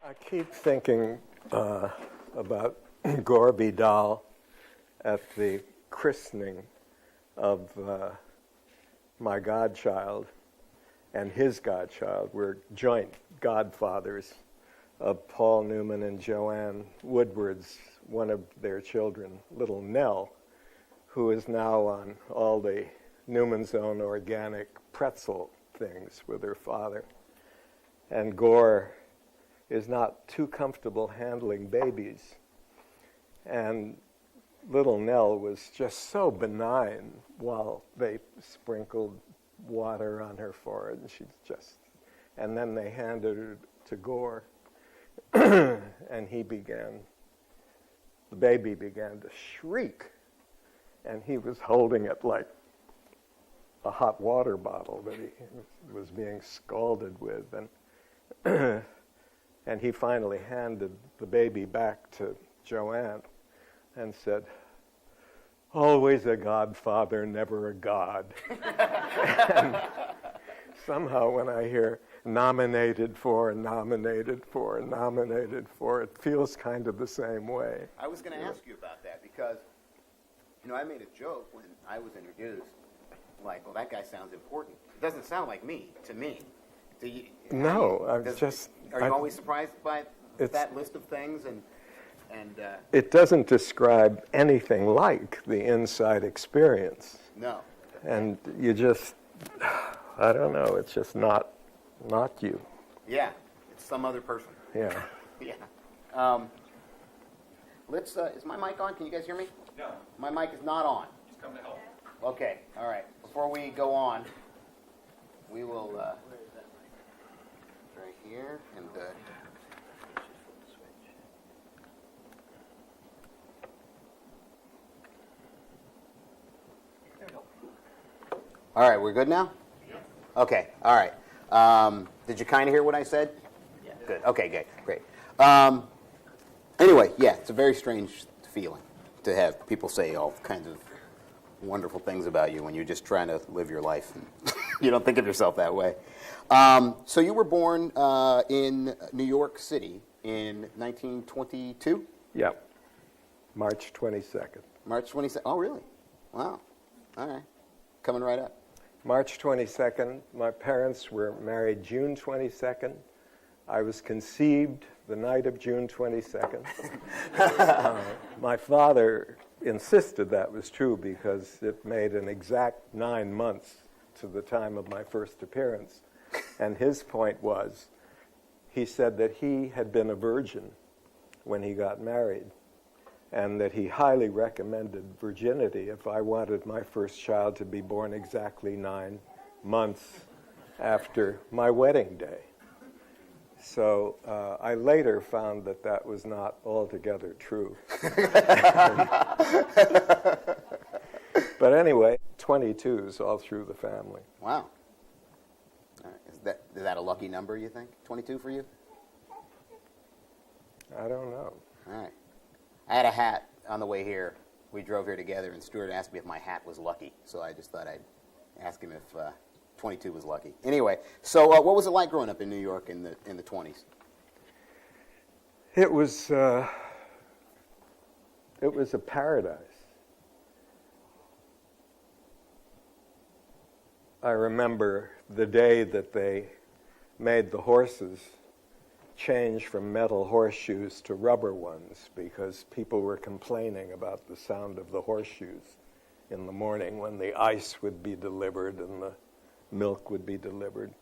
I keep thinking about Gore Vidal at the christening of my godchild and his godchild. We're joint godfathers of Paul Newman and Joanne Woodward's, one of their children, little Nell, who is now on all the Newman's Own organic pretzel things with her father. And Gore is not too comfortable handling babies. And little Nell was just so benign while they sprinkled water on her forehead. And then they handed her to Gore. And the baby began to shriek. And he was holding it like a hot water bottle that he was being scalded with. And he finally handed the baby back to Joanne and said, "Always a godfather, never a god." And somehow when I hear nominated for, it feels kind of the same way. I was going to ask you about that because, I made a joke when I was introduced, like, well, that guy sounds important. It doesn't sound like me, to me. Are you always surprised by that list of things? It doesn't describe anything like the inside experience. No. And you just, I don't know, it's just not you. Yeah, it's some other person. Yeah. Yeah. Is my mic on? Can you guys hear me? No. My mic is not on. Just come to help. Okay, all right. Before we go on, we will, right here, and, all right, we're good now? Yeah. Okay, all right. Did you kind of hear what I said? Yeah. Good, okay, great. Anyway, yeah, it's a very strange feeling to have people say all kinds of wonderful things about you when you're just trying to live your life. And you don't think of yourself that way. So you were born in New York City in 1922? Yeah. March 22nd. March 22nd. Oh, really? Wow. All right. Coming right up. March 22nd. My parents were married June 22nd. I was conceived the night of June 22nd. My father insisted that was true because it made an exact 9 months to the time of my first appearance. And his point was, he said that he had been a virgin when he got married, and that he highly recommended virginity if I wanted my first child to be born exactly 9 months after my wedding day. So I later found that that was not altogether true. But anyway, 22s all through the family. Wow. All right. Is that a lucky number, you think? 22 for you? I don't know. All right. I had a hat on the way here. We drove here together, and Stewart asked me if my hat was lucky. So I just thought I'd ask him if 22 was lucky. Anyway, so what was it like growing up in New York in the 20s? It was a paradise. I remember the day that they made the horses change from metal horseshoes to rubber ones because people were complaining about the sound of the horseshoes in the morning when the ice would be delivered and the milk would be delivered.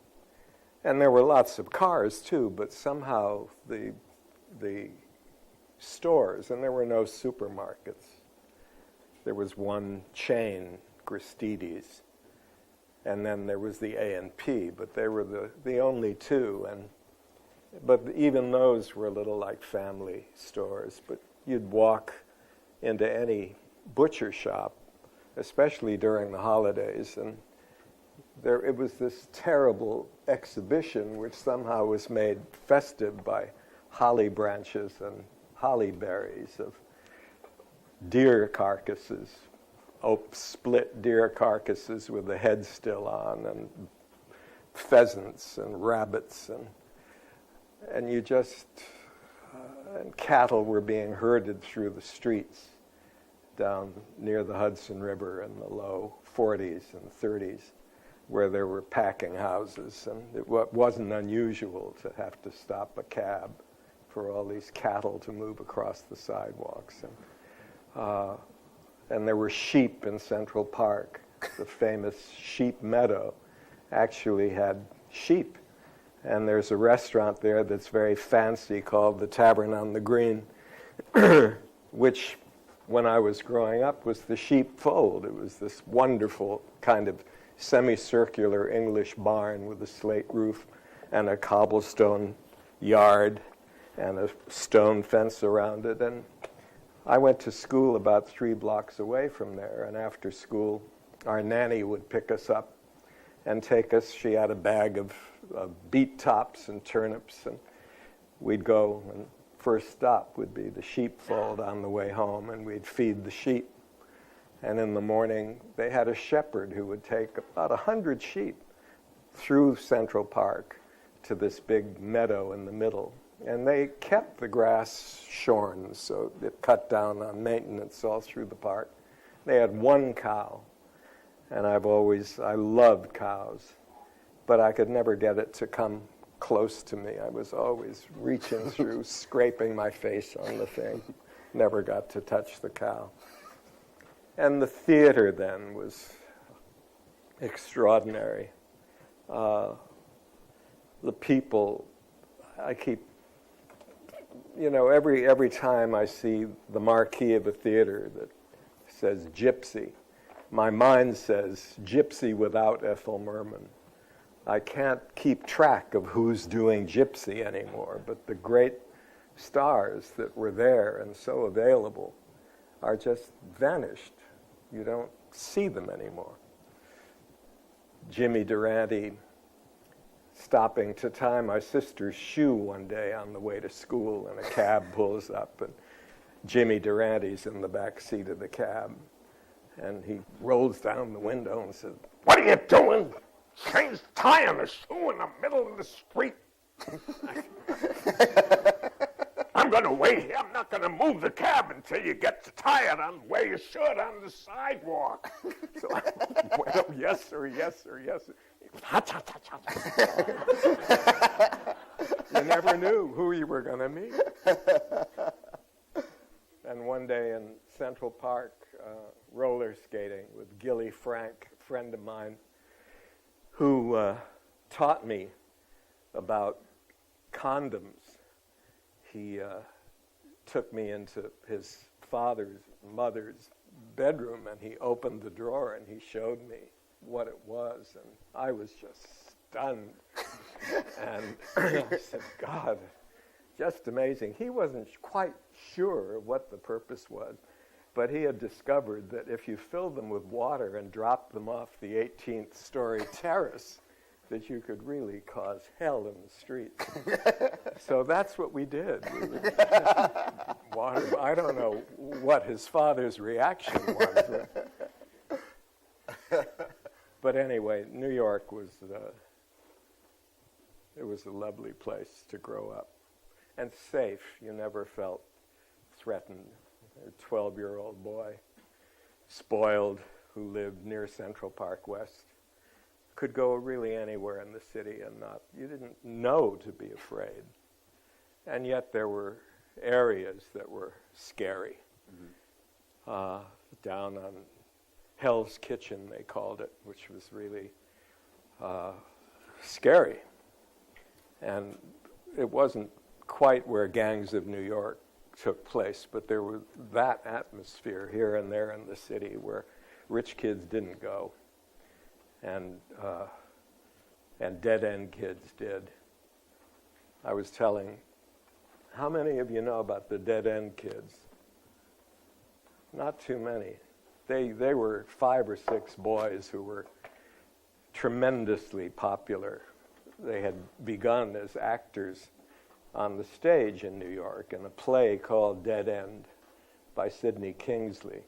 And there were lots of cars too, but somehow the stores, and there were no supermarkets. There was one chain, Gristedes, and then there was the A&P, but they were the only two. But even those were a little like family stores. But you'd walk into any butcher shop, especially during the holidays, and it was this terrible exhibition which somehow was made festive by holly branches and holly berries of deer carcasses, split deer carcasses with the head still on, and pheasants and rabbits. And and you just, and cattle were being herded through the streets down near the Hudson River in the low 40s and 30s, where there were packing houses, and it wasn't unusual to have to stop a cab for all these cattle to move across the sidewalks. And there were sheep in Central Park. The famous sheep meadow actually had sheep. And there's a restaurant there that's very fancy called the Tavern on the Green, which, when I was growing up, was the sheepfold. It was this wonderful kind of semicircular English barn with a slate roof and a cobblestone yard and a stone fence around it. And I went to school about 3 blocks away from there, and after school, our nanny would pick us up and take us. She had a bag of beet tops and turnips, and we'd go, and first stop would be the sheepfold on the way home, and we'd feed the sheep. And in the morning, they had a shepherd who would take about 100 sheep through Central Park to this big meadow in the middle. And they kept the grass shorn, so it cut down on maintenance all through the park. They had 1 cow, and I loved cows, but I could never get it to come close to me. I was always reaching through, scraping my face on the thing. Never got to touch the cow. And the theater then was extraordinary. The people, every time I see the marquee of a theater that says Gypsy, my mind says Gypsy without Ethel Merman. I can't keep track of who's doing Gypsy anymore, but the great stars that were there and so available are just vanished. You don't see them anymore. Jimmy Durante stopping to tie my sister's shoe one day on the way to school, and a cab pulls up, and Jimmy Durante's in the back seat of the cab, and he rolls down the window and says, "What are you doing? She's tying a shoe in the middle of the street." "I'm going to wait here. I'm not going to move the cab until you get to tie it on where you should on the sidewalk." So I went, "Oh, yes, sir, yes, sir, yes, sir." You never knew who you were going to meet. And one day in Central Park, roller skating with Gilly Frank, a friend of mine, who taught me about condoms. He took me into his father's, mother's bedroom, and he opened the drawer and he showed me what it was, and I was just stunned. And I said, "God, just amazing." He wasn't quite sure what the purpose was, but he had discovered that if you filled them with water and dropped them off the 18th story terrace, that you could really cause hell in the streets. So that's what we did. We would water. I don't know what his father's reaction was. But anyway, New York was it was a lovely place to grow up. And safe. You never felt threatened. A 12-year-old boy, spoiled, who lived near Central Park West, could go really anywhere in the city and you didn't know to be afraid. And yet there were areas that were scary. Mm-hmm. Down on Hell's Kitchen, they called it, which was really scary. And it wasn't quite where Gangs of New York took place, but there was that atmosphere here and there in the city where rich kids didn't go, and dead-end kids did. I was telling, how many of you know about the dead-end kids? Not too many. They were 5 or 6 boys who were tremendously popular. They had begun as actors on the stage in New York in a play called Dead End by Sidney Kingsley.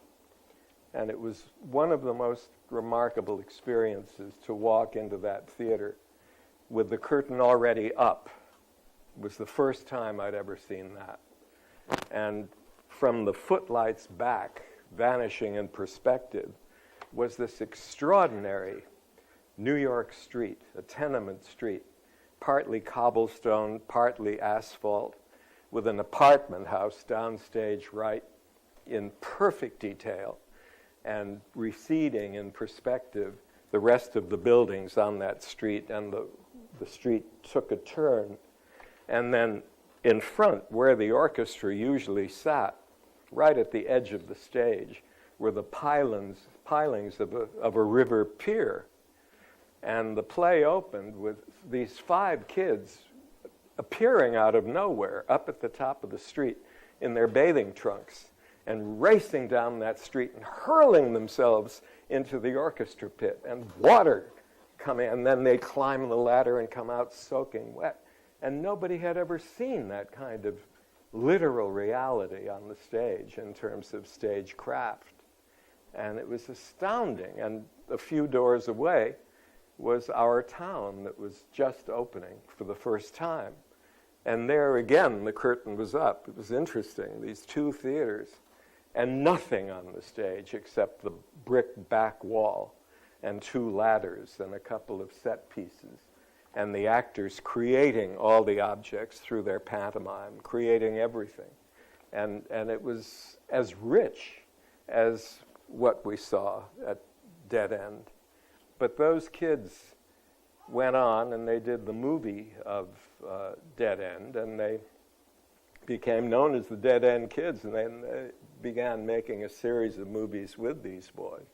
And it was one of the most remarkable experiences to walk into that theater with the curtain already up It was the first time I'd ever seen that. And from the footlights back, vanishing in perspective, was this extraordinary New York street, a tenement street, partly cobblestone, partly asphalt, with an apartment house downstage right in perfect detail, and receding in perspective the rest of the buildings on that street, and the street took a turn. And then in front, where the orchestra usually sat, right at the edge of the stage, were the pilings of a river pier. And the play opened with these 5 kids appearing out of nowhere up at the top of the street in their bathing trunks and racing down that street and hurling themselves into the orchestra pit, and water coming, and then they climb the ladder and come out soaking wet. And nobody had ever seen that kind of literal reality on the stage in terms of stage craft. And it was astounding. And a few doors away was our town that was just opening for the first time. And there again, the curtain was up. It was interesting, these 2 theaters, and nothing on the stage except the brick back wall and 2 ladders and a couple of set pieces, and the actors creating all the objects through their pantomime, creating everything. And it was as rich as what we saw at Dead End. But those kids went on and they did the movie of Dead End, and they became known as the Dead End Kids, and then they began making a series of movies with these boys.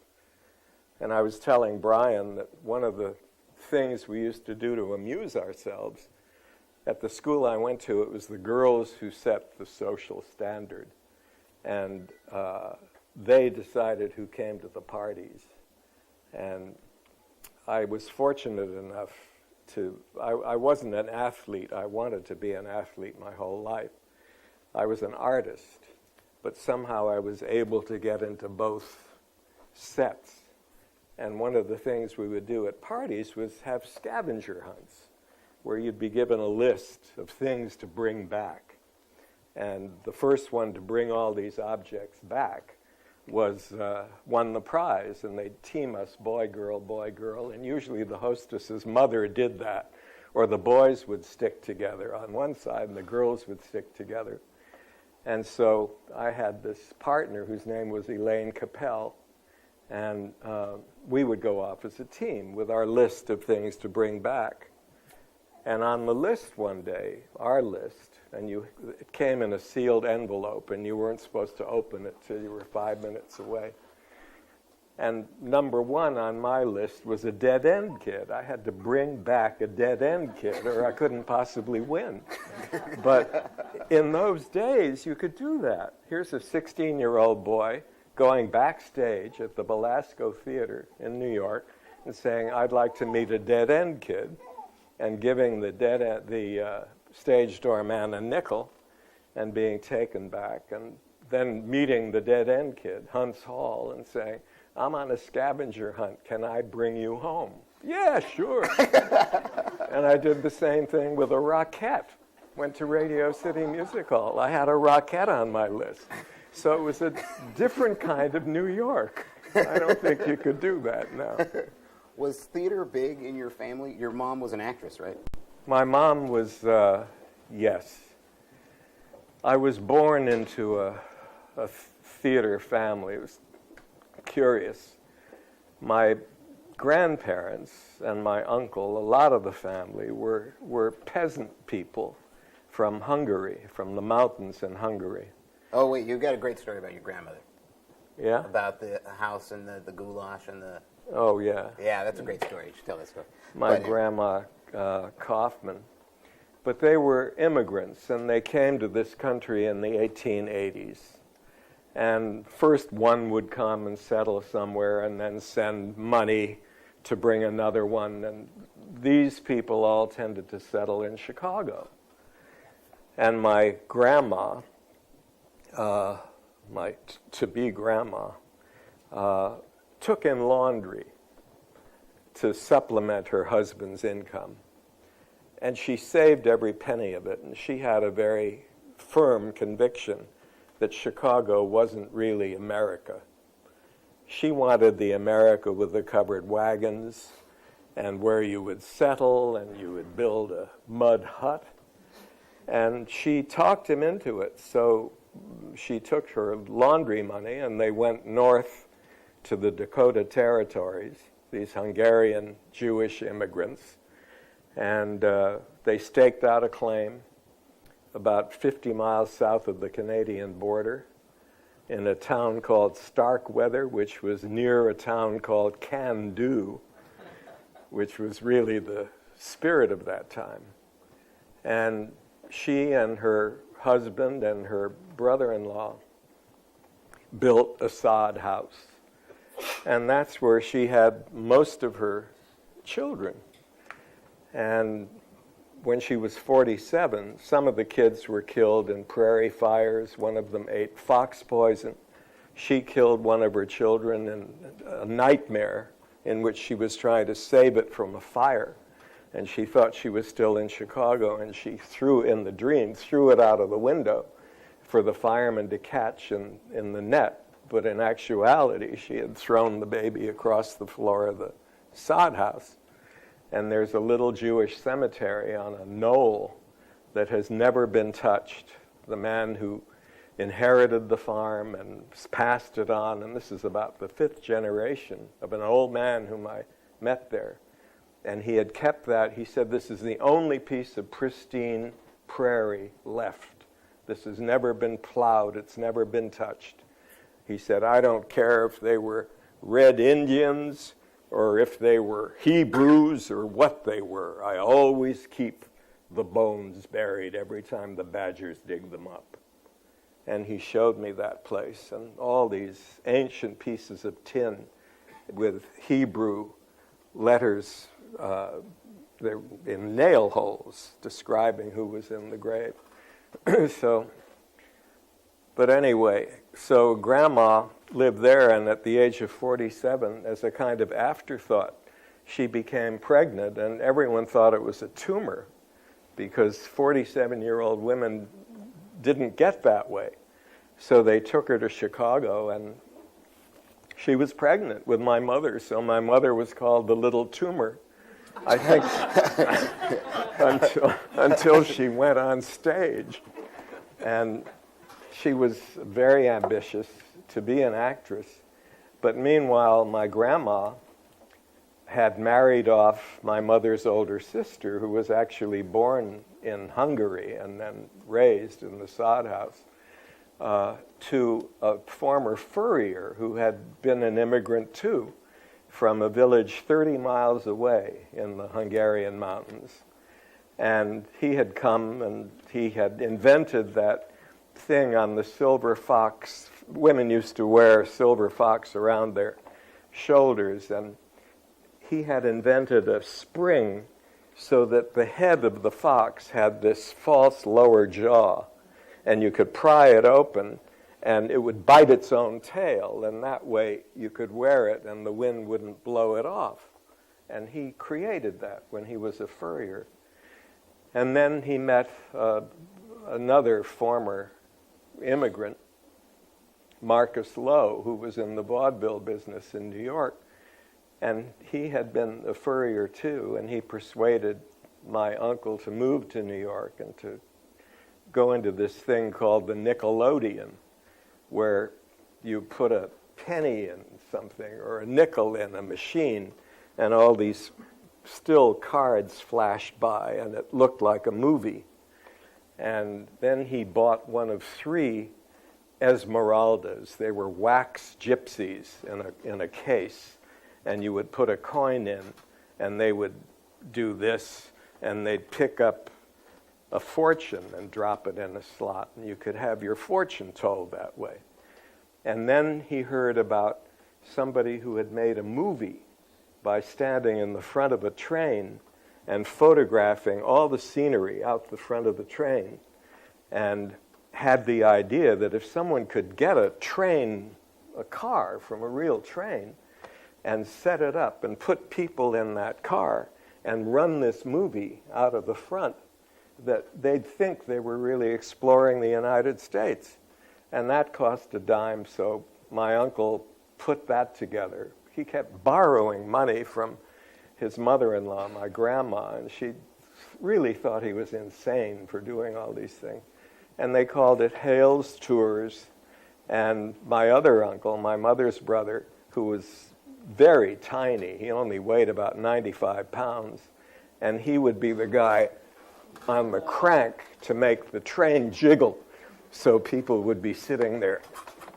And I was telling Brian that one of the things we used to do to amuse ourselves, at the school I went to, it was the girls who set the social standard. And they decided who came to the parties. And I was fortunate enough I wasn't an athlete. I wanted to be an athlete my whole life. I was an artist, but somehow I was able to get into both sets. And one of the things we would do at parties was have scavenger hunts, where you'd be given a list of things to bring back. And the first one to bring all these objects back was won the prize, and they'd team us, boy, girl, and usually the hostess's mother did that, or the boys would stick together on one side and the girls would stick together. And so I had this partner whose name was Elaine Capel, and we would go off as a team with our list of things to bring back. And on the list one day, our list, and it came in a sealed envelope, and you weren't supposed to open it till you were 5 minutes away. And number 1 on my list was a Dead End Kid. I had to bring back a Dead End Kid, or I couldn't possibly win. But in those days, you could do that. Here's a 16-year-old boy going backstage at the Belasco Theater in New York and saying, "I'd like to meet a Dead End Kid," and giving the stage doorman a nickel and being taken back, and then meeting the Dead End Kid, Hunt's Hall, and saying, "I'm on a scavenger hunt. Can I bring you home?" "Yeah, sure." And I did the same thing with a Rockette. Went to Radio City Music Hall. I had a Rockette on my list. So it was a different kind of New York. I don't think you could do that now. Was theater big in your family? Your mom was an actress, right? My mom was, yes. I was born into a theater family. It was curious. My grandparents and my uncle, a lot of the family, were peasant people from Hungary, from the mountains in Hungary. Oh, wait, you got a great story about your grandmother. Yeah? About the house and the goulash and the... Oh, yeah. Yeah, that's a great story. You should tell that story. My grandma, Kaufman. But they were immigrants, and they came to this country in the 1880s. And first one would come and settle somewhere and then send money to bring another one. And these people all tended to settle in Chicago. And my grandma, my to-be grandma, took in laundry to supplement her husband's income. And she saved every penny of it. And she had a very firm conviction that Chicago wasn't really America. She wanted the America with the covered wagons and where you would settle and you would build a mud hut. And she talked him into it. So she took her laundry money and they went north to the Dakota Territories, these Hungarian Jewish immigrants. And they staked out a claim about 50 miles south of the Canadian border in a town called Starkweather, which was near a town called Can Do, which was really the spirit of that time. And she and her husband and her brother-in-law built a sod house. And that's where she had most of her children. And when she was 47, some of the kids were killed in prairie fires. One of them ate fox poison. She killed one of her children in a nightmare in which she was trying to save it from a fire. And she thought she was still in Chicago, and she threw it out of the window for the firemen to catch in the net. But in actuality, she had thrown the baby across the floor of the sod house. And there's a little Jewish cemetery on a knoll that has never been touched. The man who inherited the farm and passed it on, and this is about the 5th generation of an old man whom I met there. And he had kept that. He said, this is the only piece of pristine prairie left. This has never been plowed. It's never been touched. He said, I don't care if they were Red Indians or if they were Hebrews or what they were. I always keep the bones buried every time the badgers dig them up. And he showed me that place and all these ancient pieces of tin with Hebrew letters they're in nail holes describing who was in the grave. But anyway, so Grandma lived there, and at the age of 47, as a kind of afterthought, she became pregnant, and everyone thought it was a tumor because 47-year-old women didn't get that way. So they took her to Chicago, and she was pregnant with my mother, so my mother was called the little tumor, I think, until she went on stage. And she was very ambitious to be an actress. But meanwhile, my grandma had married off my mother's older sister, who was actually born in Hungary and then raised in the sod house, to a former furrier who had been an immigrant too, from a village 30 miles away in the Hungarian mountains. And he had come and he had invented that thing on the silver fox. Women used to wear silver fox around their shoulders, and he had invented a spring so that the head of the fox had this false lower jaw, and you could pry it open and it would bite its own tail, and that way you could wear it and the wind wouldn't blow it off. And he created that when he was a furrier. And then he met another former immigrant, Marcus Lowe, who was in the vaudeville business in New York. And he had been a furrier too, and he persuaded my uncle to move to New York and to go into this thing called the Nickelodeon, where you put a penny in something or a nickel in a machine, and all these still cards flashed by, and it looked like a movie. And then he bought one of 3 Esmeraldas. They were wax gypsies in a case, and you would put a coin in, and they would do this, and they'd pick up a fortune and drop it in a slot, and you could have your fortune told that way. And then he heard about somebody who had made a movie by standing in the front of a train and photographing all the scenery out the front of the train, and had the idea that if someone could get a car from a real train, and set it up and put people in that car and run this movie out of the front that they'd think they were really exploring the United States. And that cost a dime, so my uncle put that together. He kept borrowing money from his mother-in-law, my grandma, and she really thought he was insane for doing all these things. And they called it Hale's Tours. And my other uncle, my mother's brother, who was very tiny, he only weighed about 95 pounds, and he would be the guy on the crank to make the train jiggle, so people would be sitting there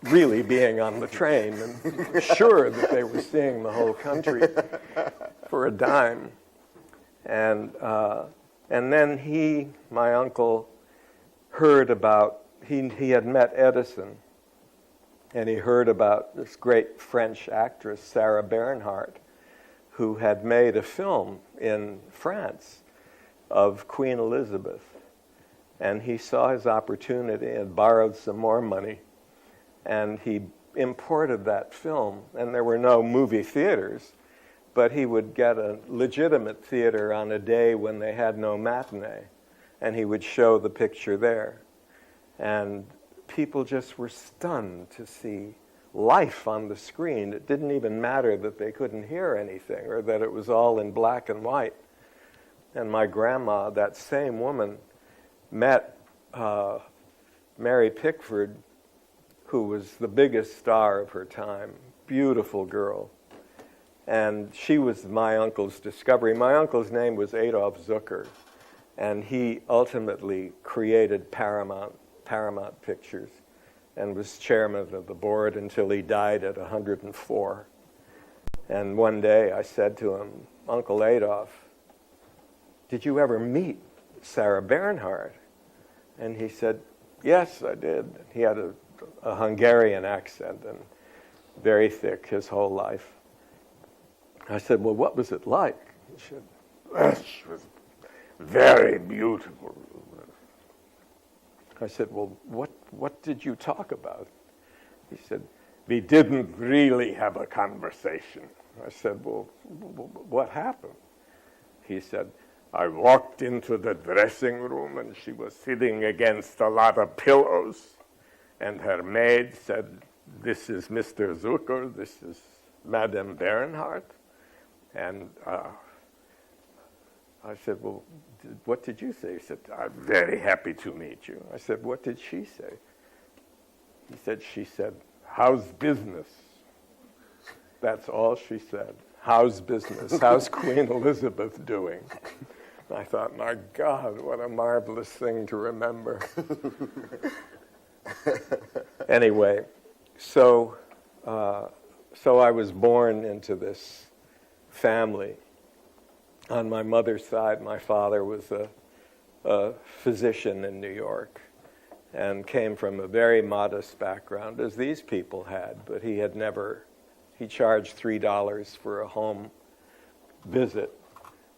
really being on the train and sure that they were seeing the whole country for a dime. And then my uncle, heard about, he had met Edison, and he heard about this great French actress, Sarah Bernhardt, who had made a film in France of Queen Elizabeth. And he saw his opportunity and borrowed some more money, and he imported that film. And there were no movie theaters, but he would get a legitimate theater on a day when they had no matinee, and he would show the picture there. And people just were stunned to see life on the screen. It didn't even matter that they couldn't hear anything or that it was all in black and white. And my grandma, that same woman, met Mary Pickford, who was the biggest star of her time, beautiful girl. And she was my uncle's discovery. My uncle's name was Adolf Zucker, and he ultimately created Paramount Pictures and was chairman of the board until he died at 104. And one day I said to him, Uncle Adolf, did you ever meet Sarah Bernhardt? And he said, yes, I did. He had a Hungarian accent and very thick his whole life. I said, well, what was it like? He said, well, she was very beautiful. I said, well, what did you talk about? He said, we didn't really have a conversation. I said, well, what happened? He said, I walked into the dressing room and she was sitting against a lot of pillows, and her maid said, this is Mr. Zucker, this is Madame Bernhardt. And I said, well, what did you say? He said, I'm very happy to meet you. I said, what did she say? She said, how's business? That's all she said. How's business? How's Queen Elizabeth doing? I thought, my God, what a marvelous thing to remember. Anyway, so I was born into this family. On my mother's side, my father was a physician in New York and came from a very modest background, as these people had, but he charged $3 for a home visit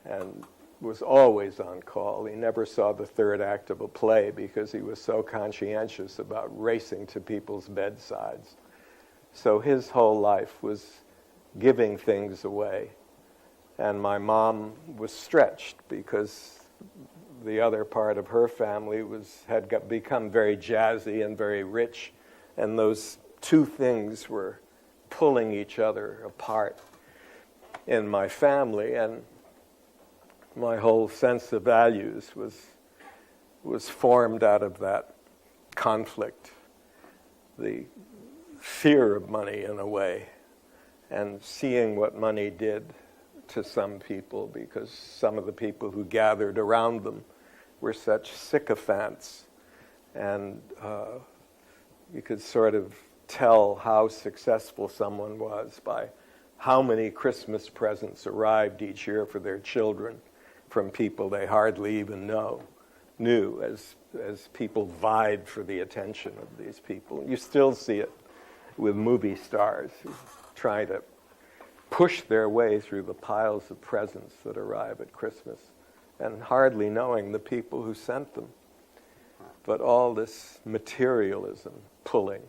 and was always on call. He never saw the third act of a play because he was so conscientious about racing to people's bedsides. So his whole life was giving things away. And my mom was stretched because the other part of her family had become very jazzy and very rich, and those two things were pulling each other apart in my family, and my whole sense of values was formed out of that conflict, the fear of money in a way, and seeing what money did to some people, because some of the people who gathered around them were such sycophants, and you could sort of tell how successful someone was by how many Christmas presents arrived each year for their children from people they hardly even knew as people vied for the attention of these people. You still see it with movie stars who try to push their way through the piles of presents that arrive at Christmas and hardly knowing the people who sent them. But all this materialism pulling.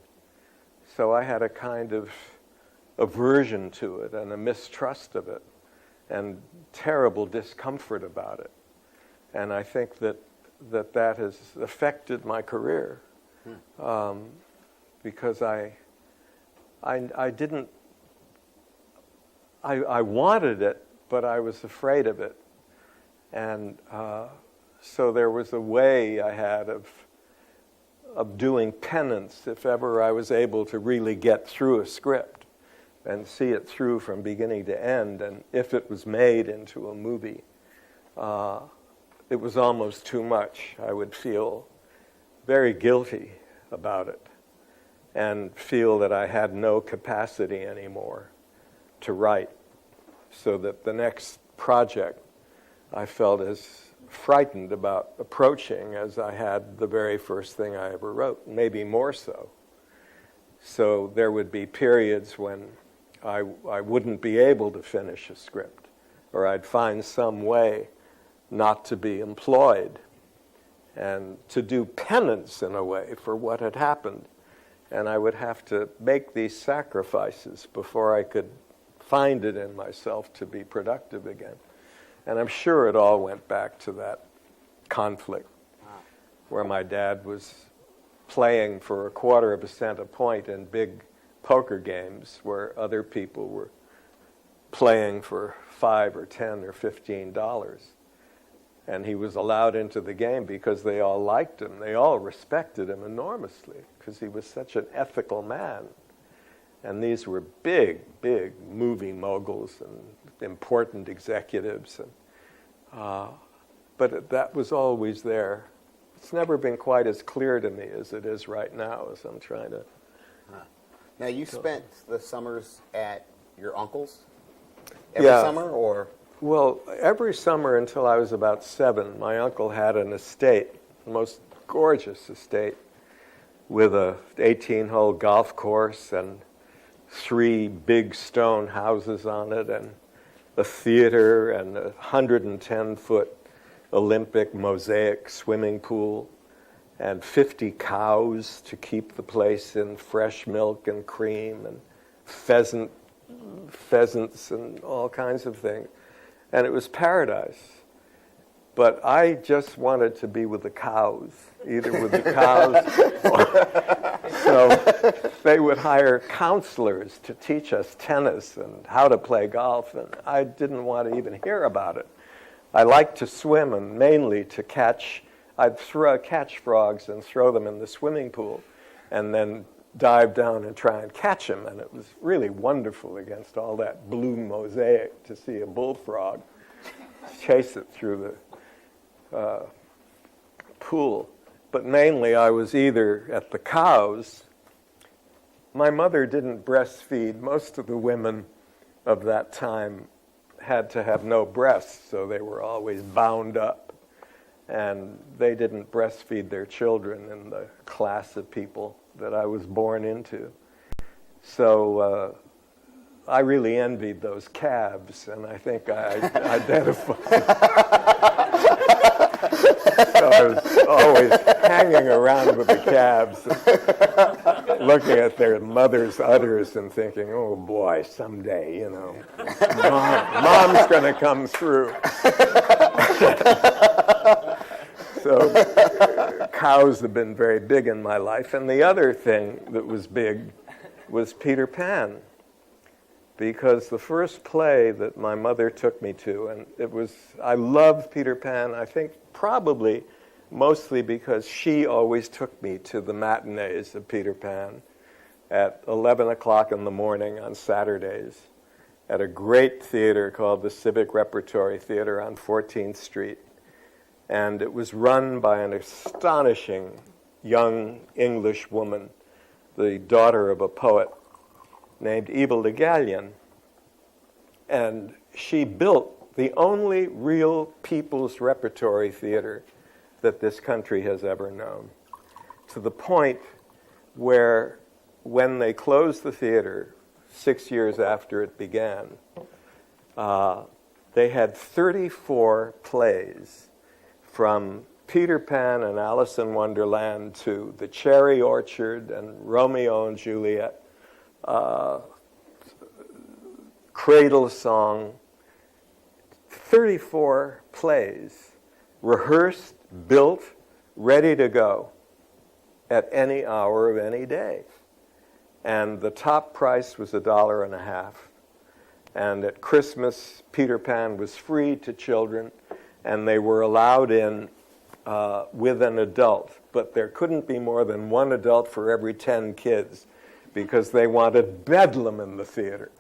So I had a kind of aversion to it and a mistrust of it. and terrible discomfort about it. And I think that has affected my career, because I wanted it, but I was afraid of it. And so there was a way I had of doing penance if ever I was able to really get through a script and see it through from beginning to end. And if it was made into a movie, it was almost too much. I would feel very guilty about it and feel that I had no capacity anymore to write, so that the next project I felt as frightened about approaching as I had the very first thing I ever wrote, maybe more so. So there would be periods when I wouldn't be able to finish a script, or I'd find some way not to be employed and to do penance in a way for what had happened. And I would have to make these sacrifices before I could find it in myself to be productive again. And I'm sure it all went back to that conflict where my dad was playing for 1/4 cent a point in big poker games where other people were playing for $5 or $10 or $15. And he was allowed into the game because they all liked him. They all respected him enormously because he was such an ethical man. And these were big, big movie moguls and important executives. But that was always there. It's never been quite as clear to me as it is right now as I'm trying to... Now, you spent the summers at your uncle's every summer, or...? Well, every summer until I was about 7, my uncle had an estate, the most gorgeous estate, with a 18-hole golf course and 3 big stone houses on it, and a theater, and a 110-foot Olympic mosaic swimming pool, and 50 cows to keep the place in fresh milk and cream, and pheasants and all kinds of things. And it was paradise. But I just wanted to be with the cows, either with the cows so they would hire counselors to teach us tennis and how to play golf, and I didn't want to even hear about it. I liked to swim, and mainly to catch. I'd catch frogs and throw them in the swimming pool and then dive down and try and catch them, and it was really wonderful against all that blue mosaic to see a bullfrog chase it through the pool. But mainly I was either at the cows. My mother didn't breastfeed. Most of the women of that time had to have no breasts, so they were always bound up. And they didn't breastfeed their children in the class of people that I was born into. So I really envied those calves, and I think I identified. So I was always hanging around with the calves, and looking at their mother's udders and thinking, oh boy, someday, mom's going to come through. So cows have been very big in my life. And the other thing that was big was Peter Pan. Because the first play that my mother took me to, and I loved Peter Pan, I think probably mostly because she always took me to the matinees of Peter Pan at 11 o'clock in the morning on Saturdays at a great theater called the Civic Repertory Theater on 14th Street. And it was run by an astonishing young English woman, the daughter of a poet named Sybil de Gallion. And she built the only real people's repertory theater that this country has ever known, to the point where when they closed the theater 6 years after it began, they had 34 plays, from Peter Pan and Alice in Wonderland to The Cherry Orchard and Romeo and Juliet, Cradle Song, 34 plays, rehearsed, built, ready to go at any hour of any day. And the top price was $1.50. And at Christmas, Peter Pan was free to children, and they were allowed in with an adult. But there couldn't be more than one adult for every 10 kids, because they wanted bedlam in the theater.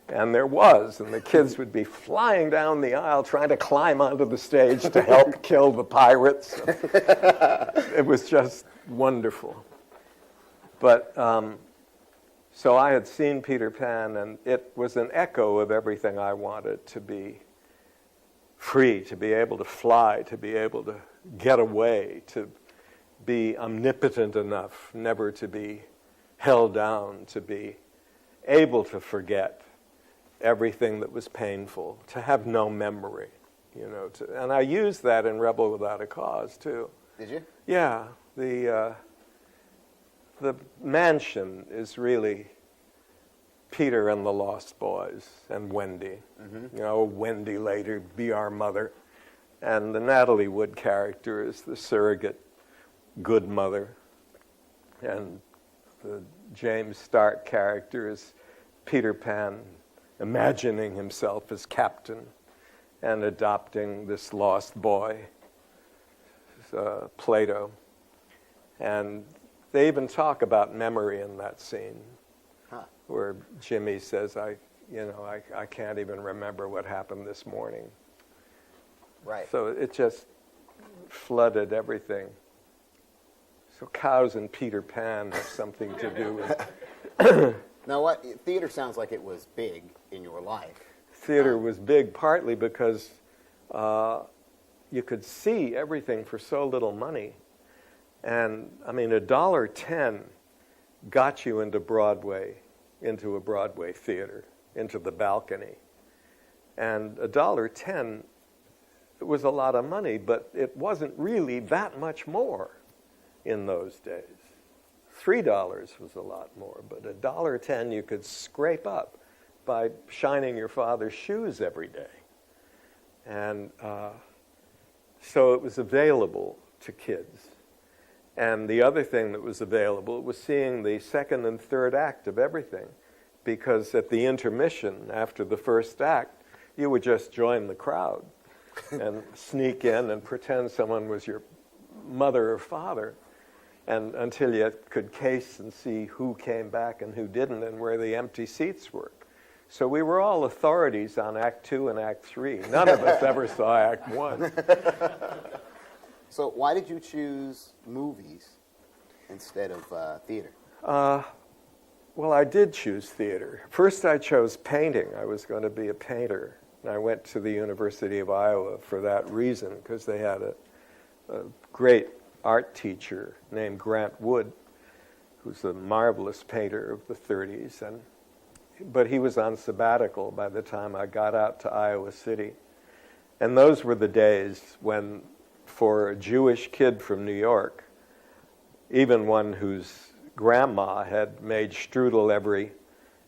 And there was, and the kids would be flying down the aisle trying to climb onto the stage to help kill the pirates. It was just wonderful. But so I had seen Peter Pan, and it was an echo of everything I wanted: to be free, to be able to fly, to be able to get away, to be omnipotent enough never to be held down, to be able to forget everything that was painful, to have no memory, and I used that in Rebel Without a Cause too. Did you? Yeah, the mansion is really Peter and the Lost Boys and Wendy. Mm-hmm. Wendy later be our mother, and the Natalie Wood character is the surrogate good mother, and the James Stark character is Peter Pan imagining himself as captain and adopting this lost boy, Plato. And they even talk about memory in that scene, where Jimmy says, I can't even remember what happened this morning. Right. So it just flooded everything. So cows and Peter Pan have something to do with. Now, what theater sounds like it was big in your life? Theater was big partly because you could see everything for so little money. And, $1.10 got you into Broadway, into a Broadway theater, into the balcony. And $1.10 was a lot of money, but it wasn't really that much more in those days. $3 was a lot more, but $1.10 you could scrape up by shining your father's shoes every day. And so it was available to kids. And the other thing that was available was seeing the second and third act of everything, because at the intermission after the first act, you would just join the crowd and sneak in and pretend someone was your mother or father, and until you could case and see who came back and who didn't and where the empty seats were. So we were all authorities on Act 2 and Act 3. None of us ever saw Act 1. So why did you choose movies instead of theater? Well, I did choose theater. First I chose painting. I was going to be a painter. And I went to the University of Iowa for that reason, because they had a great art teacher named Grant Wood, who's a marvelous painter of the 30s. But he was on sabbatical by the time I got out to Iowa City. And those were the days when, for a Jewish kid from New York, even one whose grandma had made strudel every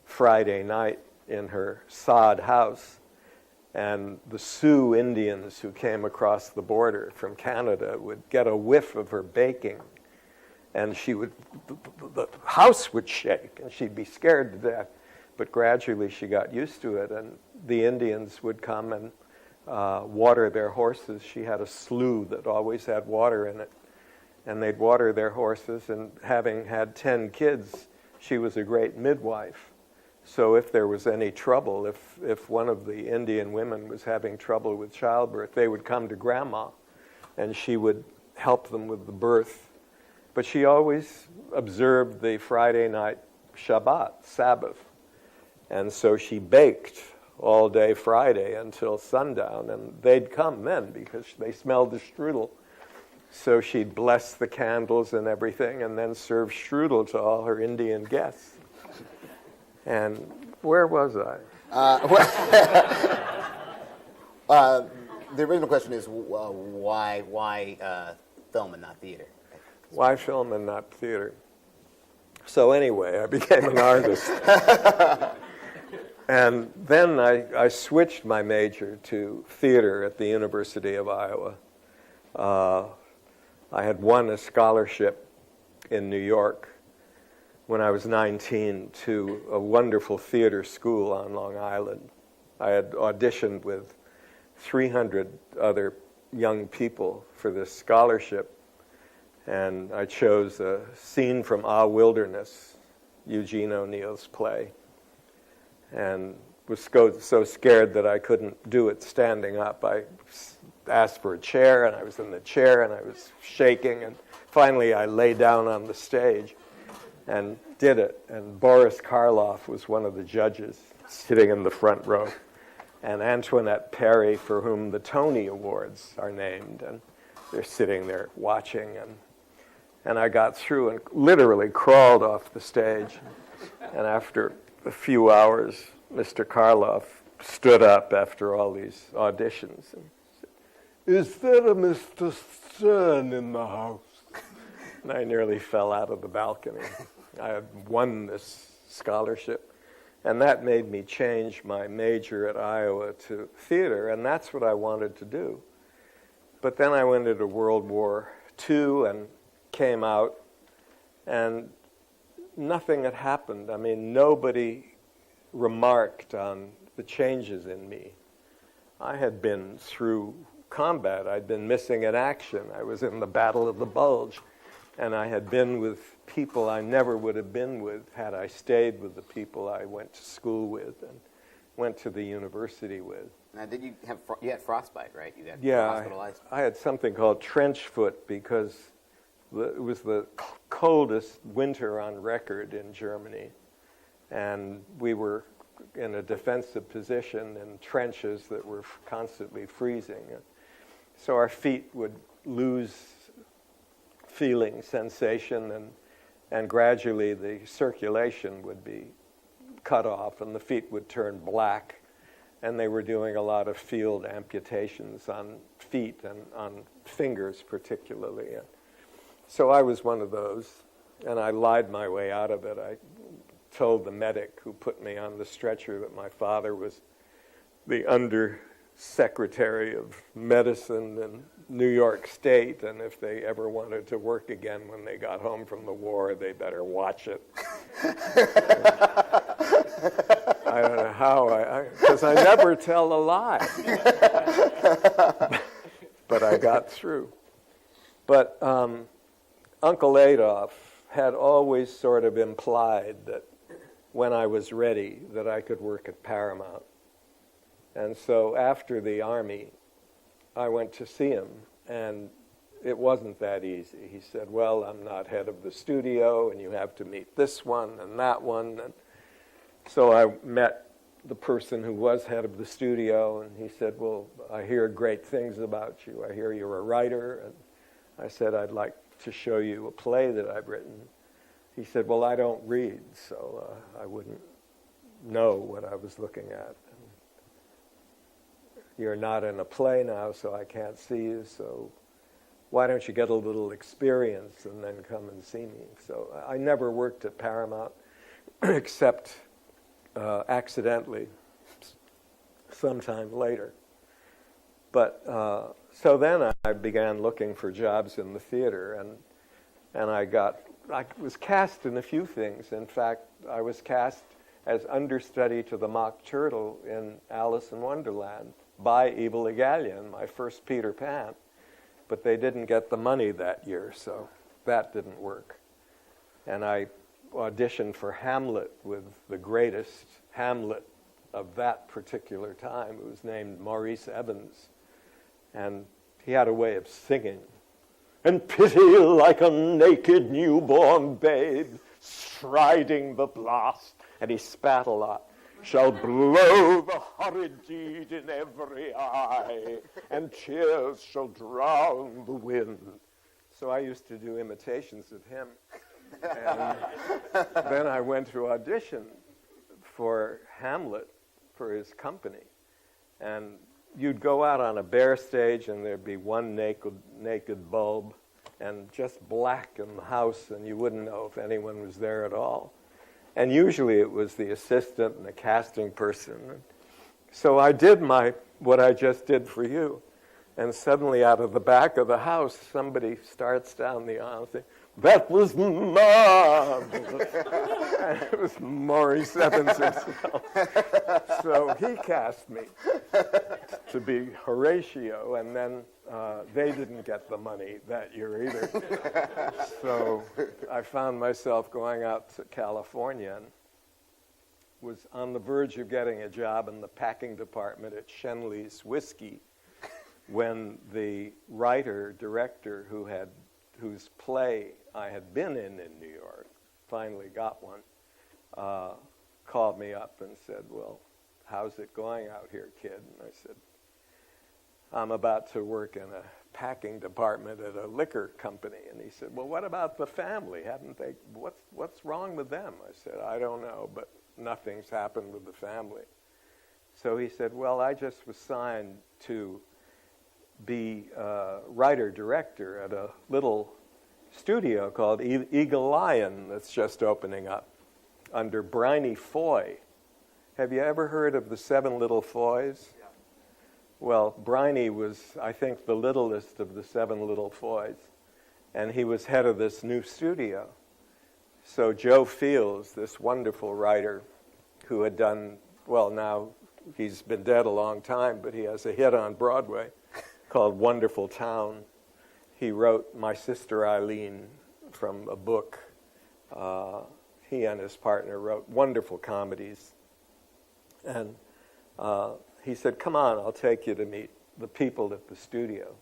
Friday night in her sod house, and the Sioux Indians who came across the border from Canada would get a whiff of her baking, and the house would shake, and she'd be scared to death. But gradually she got used to it, and the Indians would come and water their horses. She had a slough that always had water in it, and they'd water their horses, and having had 10 kids, she was a great midwife. So if there was any trouble, if one of the Indian women was having trouble with childbirth, they would come to Grandma, and she would help them with the birth. But she always observed the Friday night Shabbat, Sabbath. And so she baked all day Friday until sundown, and they'd come then because they smelled the strudel. So she'd bless the candles and everything, and then serve strudel to all her Indian guests. And where was I? The original question is why film and not theater? Why film and not theater? So anyway, I became an artist. And then I switched my major to theater at the University of Iowa. I had won a scholarship in New York when I was 19 to a wonderful theater school on Long Island. I had auditioned with 300 other young people for this scholarship, and I chose a scene from Ah Wilderness, Eugene O'Neill's play, and was so scared that I couldn't do it standing up. I asked for a chair, and I was in the chair, and I was shaking, and finally I lay down on the stage and did it. And Boris Karloff was one of the judges sitting in the front row, and Antoinette Perry, for whom the Tony Awards are named, and they're sitting there watching, and I got through and literally crawled off the stage. And after a few hours, Mr. Karloff stood up after all these auditions and said, "Is there a Mr. Stern in the house?" And I nearly fell out of the balcony. I had won this scholarship, and that made me change my major at Iowa to theater, and that's what I wanted to do. But then I went into World War II and came out, and nothing had happened. I mean, nobody remarked on the changes in me. I had been through combat. I'd been missing in action. I was in the Battle of the Bulge, and I had been with people I never would have been with had I stayed with the people I went to school with and went to the university with. Now, did you have you had frostbite, right? You got hospitalized. I had something called trench foot because it was the coldest winter on record in Germany, and we were in a defensive position in trenches that were constantly freezing. So our feet would lose feeling, sensation, and gradually the circulation would be cut off and the feet would turn black. And they were doing a lot of field amputations on feet and on fingers particularly. So I was one of those, and I lied my way out of it. I told the medic who put me on the stretcher that my father was the undersecretary of medicine in New York State, and if they ever wanted to work again when they got home from the war, they better watch it. I don't know how, because I never tell a lie. But I got through. But Uncle Adolph had always sort of implied that when I was ready that I could work at Paramount. And so after the Army, I went to see him, and it wasn't that easy. He said, "Well, I'm not head of the studio, and you have to meet this one and that one." And so I met the person who was head of the studio, and he said, "Well, I hear great things about you. I hear you're a writer." And I said, "I'd like to show you a play that I've written." He said, "Well, I don't read, so I wouldn't know what I was looking at. You're not in a play now, so I can't see you, so why don't you get a little experience and then come and see me?" So I never worked at Paramount except accidentally sometime later. But so then I began looking for jobs in the theater, and I was cast in a few things. In fact, I was cast as understudy to the Mock Turtle in Alice in Wonderland by Eva Le Gallienne, my first Peter Pan. But they didn't get the money that year, so that didn't work. And I auditioned for Hamlet with the greatest Hamlet of that particular time. It was named Maurice Evans. And he had a way of singing. "And pity like a naked newborn babe, striding the blast," and he spat a lot, "shall blow the horrid deed in every eye, and tears shall drown the wind." So I used to do imitations of him. And then I went to audition for Hamlet for his company. And you'd go out on a bare stage and there'd be one naked bulb and just black in the house, and you wouldn't know if anyone was there at all. And usually it was the assistant and the casting person. So I did what I just did for you. And suddenly out of the back of the house, somebody starts down the aisle saying, "That was Mom!" And it was Maurice Evans himself. So he cast me to be Horatio, and then they didn't get the money that year either. So I found myself going out to California and was on the verge of getting a job in the packing department at Shenley's Whiskey when the writer-director whose play I had been in New York, finally got one, called me up and said, "Well, how's it going out here, kid?" And I said, "I'm about to work in a packing department at a liquor company." And he said, "Well, what about the family? Haven't they, what's wrong with them?" I said, "I don't know, but nothing's happened with the family." So he said, "Well, I just was signed to be writer-director at a little studio called Eagle Lion that's just opening up under Bryony Foy. Have you ever heard of the Seven Little Foys?" Yeah. Well, Bryony was, I think, the littlest of the Seven Little Foys, and he was head of this new studio. So Joe Fields, this wonderful writer who had done, well, now he's been dead a long time, but he has a hit on Broadway called Wonderful Town. He wrote My Sister Eileen from a book. He and his partner wrote wonderful comedies. And he said, "Come on, I'll take you to meet the people at the studio."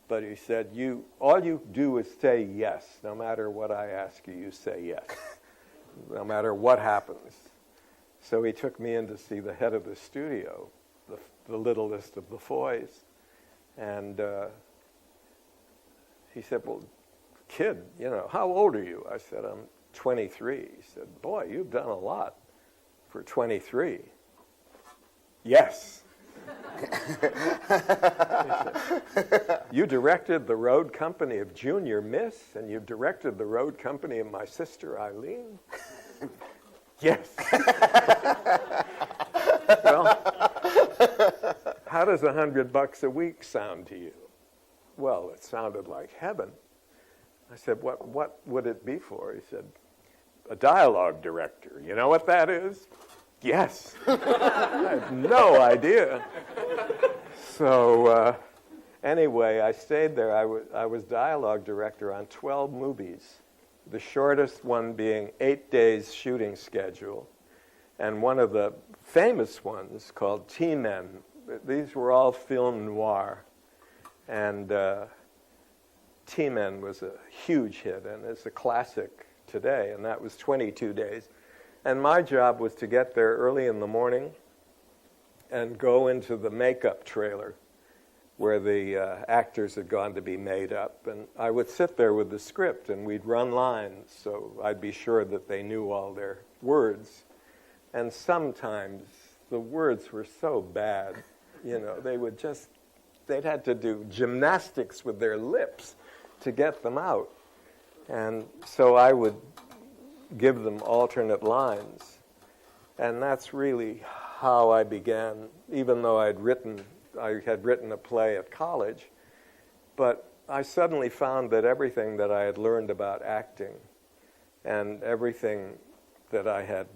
But he said, all you do is say yes. No matter what I ask you, you say yes. No matter what happens. So he took me in to see the head of the studio, the littlest of the Foys. And he said, "Well, kid, how old are you?" I said, "I'm 23. He said, "Boy, you've done a lot for 23. "Yes." Said, "You directed the road company of Junior Miss, and you directed the road company of My Sister Eileen?" "Yes." "Well, how does $100 a week sound to you?" Well, it sounded like heaven. I said, what would it be for? He said, "A dialogue director. You know what that is?" "Yes." I had no idea. So anyway, I stayed there. I was dialogue director on 12 movies, the shortest one being 8 days shooting schedule, and one of the famous ones called T-Men. These were all film noir, and T-Men was a huge hit, and it's a classic today, and that was 22 days. And my job was to get there early in the morning and go into the makeup trailer where the actors had gone to be made up. And I would sit there with the script, and we'd run lines, so I'd be sure that they knew all their words. And sometimes the words were so bad, they'd had to do gymnastics with their lips to get them out. And so I would give them alternate lines. And that's really how I began, even though I had written a play at college. But I suddenly found that everything that I had learned about acting and everything that I had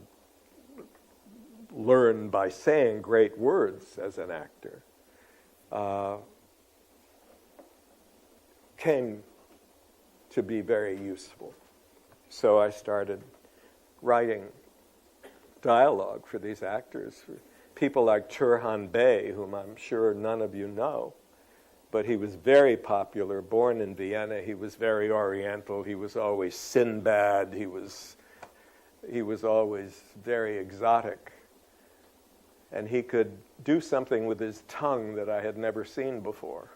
learned by saying great words as an actor came to be very useful. So I started writing dialogue for these actors, for people like Turhan Bey, whom I'm sure none of you know, but he was very popular, born in Vienna. He was very Oriental. He was always Sinbad. He was always very exotic. And he could do something with his tongue that I had never seen before.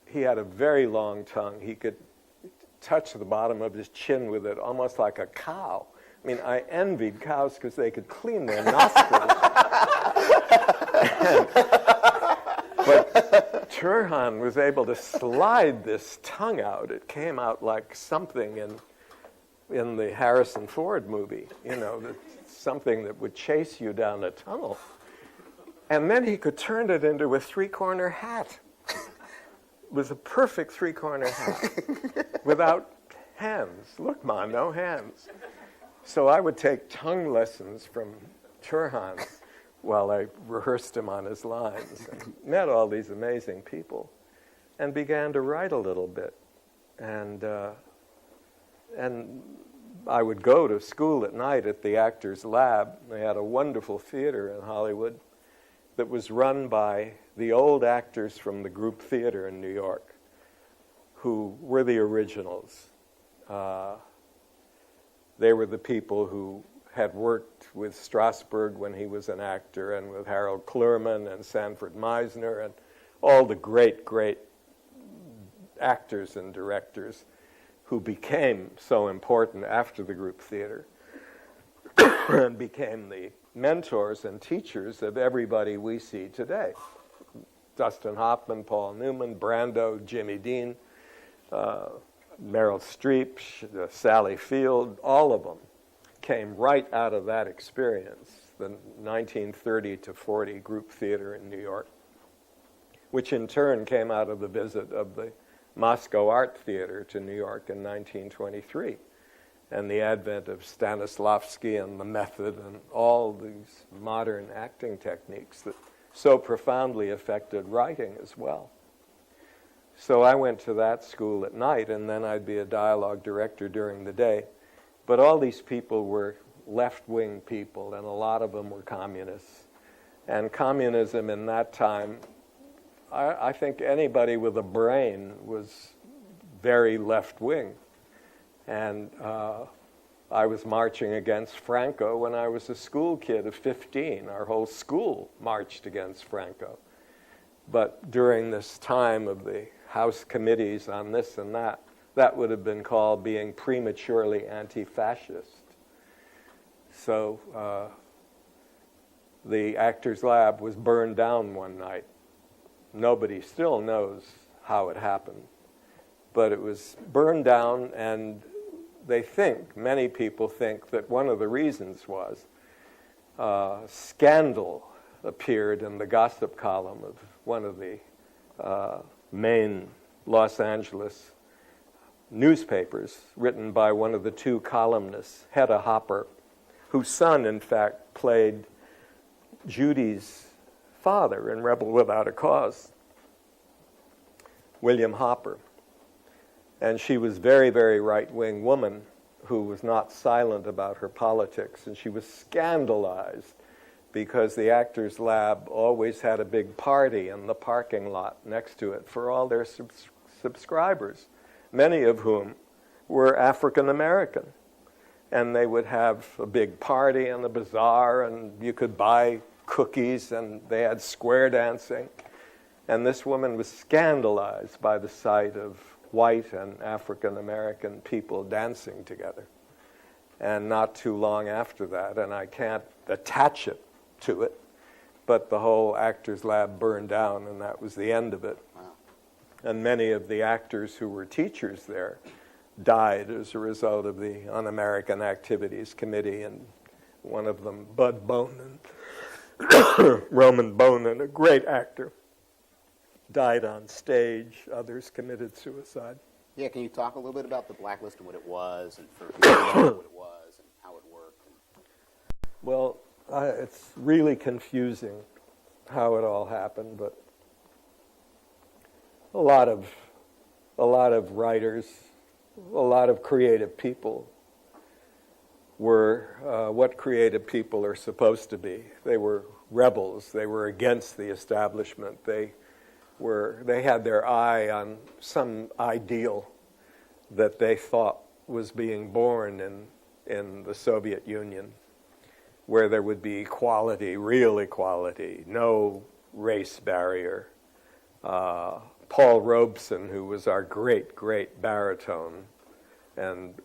He had a very long tongue. He could touch the bottom of his chin with it, almost like a cow. I mean, I envied cows because they could clean their nostrils. But Turhan was able to slide this tongue out. It came out like something, and in the Harrison Ford movie, something that would chase you down a tunnel. And then he could turn it into a three-corner hat. It was a perfect three-corner hat without hands. Look, Ma, no hands. So I would take tongue lessons from Turhan while I rehearsed him on his lines, and met all these amazing people, and began to write a little bit. And I would go to school at night at the Actors Lab. They had a wonderful theater in Hollywood that was run by the old actors from the group theater in New York, who were the originals. They were the people who had worked with Strasberg when he was an actor, and with Harold Clurman and Sanford Meisner, and all the great, great actors and directors who became so important after the group theater and became the mentors and teachers of everybody we see today. Dustin Hoffman, Paul Newman, Brando, Jimmy Dean, Meryl Streep, Sally Field, all of them came right out of that experience, the 1930 to 40 group theater in New York, which in turn came out of the visit of the Moscow Art Theater to New York in 1923, and the advent of Stanislavski and the method and all these modern acting techniques that so profoundly affected writing as well. So I went to that school at night, and then I'd be a dialogue director during the day. But all these people were left-wing people, and a lot of them were communists. And communism in that time, I think anybody with a brain was very left-wing. And I was marching against Franco when I was a school kid of 15. Our whole school marched against Franco. But during this time of the House committees on this and that, that would have been called being prematurely anti-fascist. So the Actors Lab was burned down one night. Nobody still knows how it happened. But it was burned down, and many people think that one of the reasons was scandal appeared in the gossip column of one of the main Los Angeles newspapers, written by one of the two columnists, Hedda Hopper, whose son, in fact, played Judy's father in Rebel Without a Cause, William Hopper. And she was a very, very right-wing woman who was not silent about her politics, and she was scandalized because the Actors Lab always had a big party in the parking lot next to it for all their subscribers, many of whom were African American. And they would have a big party in the bazaar, and you could buy cookies, and they had square dancing. And this woman was scandalized by the sight of white and African American people dancing together. And not too long after that, and I can't attach it to it, but the whole Actors Lab burned down, and that was the end of it. Wow. And many of the actors who were teachers there died as a result of the Un-American Activities Committee, and one of them, Bud Bonin, Roman Bonin, a great actor, died on stage. Others committed suicide. Yeah, can you talk a little bit about the blacklist and what it was, and for people who don't know what it was and how it worked? Well, it's really confusing how it all happened, but a lot of writers, a lot of creative people were what creative people are supposed to be. They were rebels. They were against the establishment. They had their eye on some ideal that they thought was being born in the Soviet Union, where there would be equality, real equality, no race barrier. Paul Robeson, who was our great, great baritone, and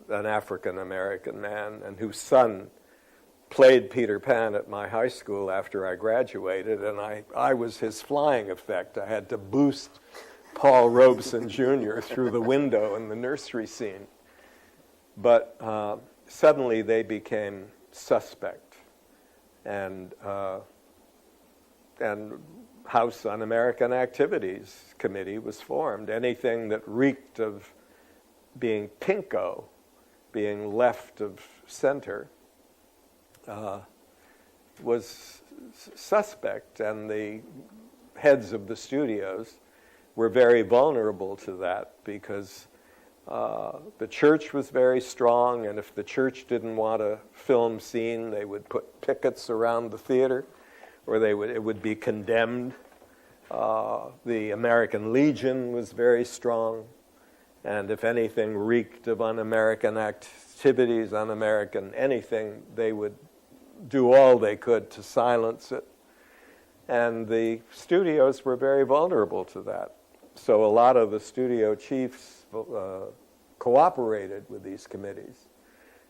an African-American man, and whose son played Peter Pan at my high school after I graduated, and I was his flying effect. I had to boost Paul Robeson Jr. through the window in the nursery scene. But suddenly they became suspect, and House Un-American Activities Committee was formed. Anything that reeked of being pinko, being left of center, was suspect, and the heads of the studios were very vulnerable to that because the church was very strong, and if the church didn't want a film scene, they would put pickets around the theater, or it would be condemned. The American Legion was very strong, and if anything reeked of un-American activities, un-American anything, they would do all they could to silence it. And the studios were very vulnerable to that. So a lot of the studio chiefs cooperated with these committees,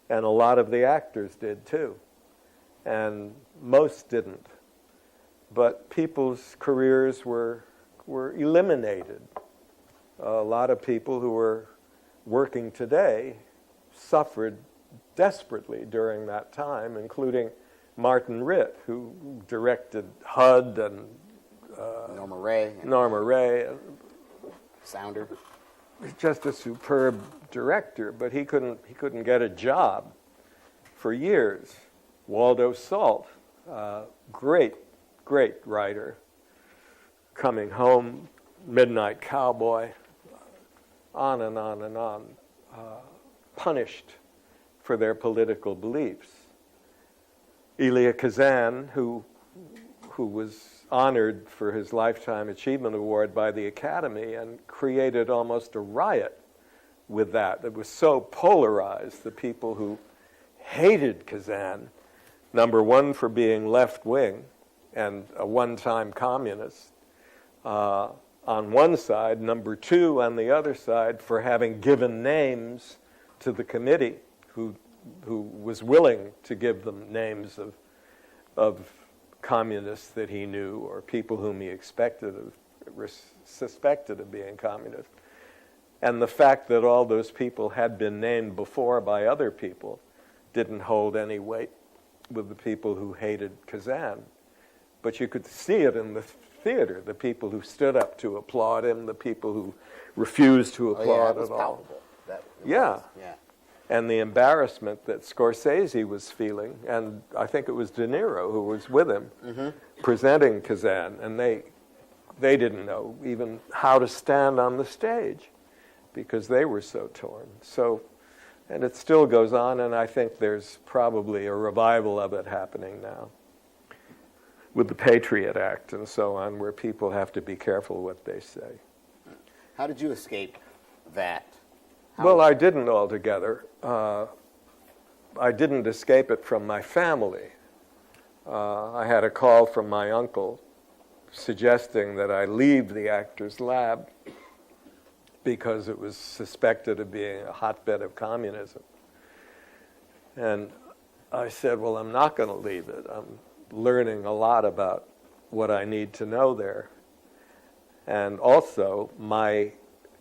and a lot of the actors did too, and most didn't. But people's careers were eliminated. A lot of people who were working today suffered desperately during that time, including Martin Ritt, who directed HUD and Norma Ray. Sounder. Just a superb director, but he couldn't get a job for years. Waldo Salt, great writer, Coming Home, Midnight Cowboy, on and on and on, punished for their political beliefs. Elia Kazan, who was honored for his Lifetime Achievement Award by the Academy and created almost a riot with that. It was so polarized. The people who hated Kazan, number one, for being left-wing and a one-time communist on one side, number two on the other side, for having given names to the committee who was willing to give them names of communists that he knew or people whom he suspected of being communist. And the fact that all those people had been named before by other people didn't hold any weight with the people who hated Kazan. But you could see it in the theater, the people who stood up to applaud him, the people who refused to applaud at all. Yeah. And the embarrassment that Scorsese was feeling, and I think it was De Niro who was with him, presenting Kazan, and they didn't know even how to stand on the stage because they were so torn. So, and it still goes on, and I think there's probably a revival of it happening now with the Patriot Act and so on, where people have to be careful what they say. How did you escape that? Well, I didn't altogether. I didn't escape it from my family. I had a call from my uncle suggesting that I leave the Actors Lab because it was suspected of being a hotbed of communism. And I said, well, I'm not going to leave it. I'm learning a lot about what I need to know there. And also, my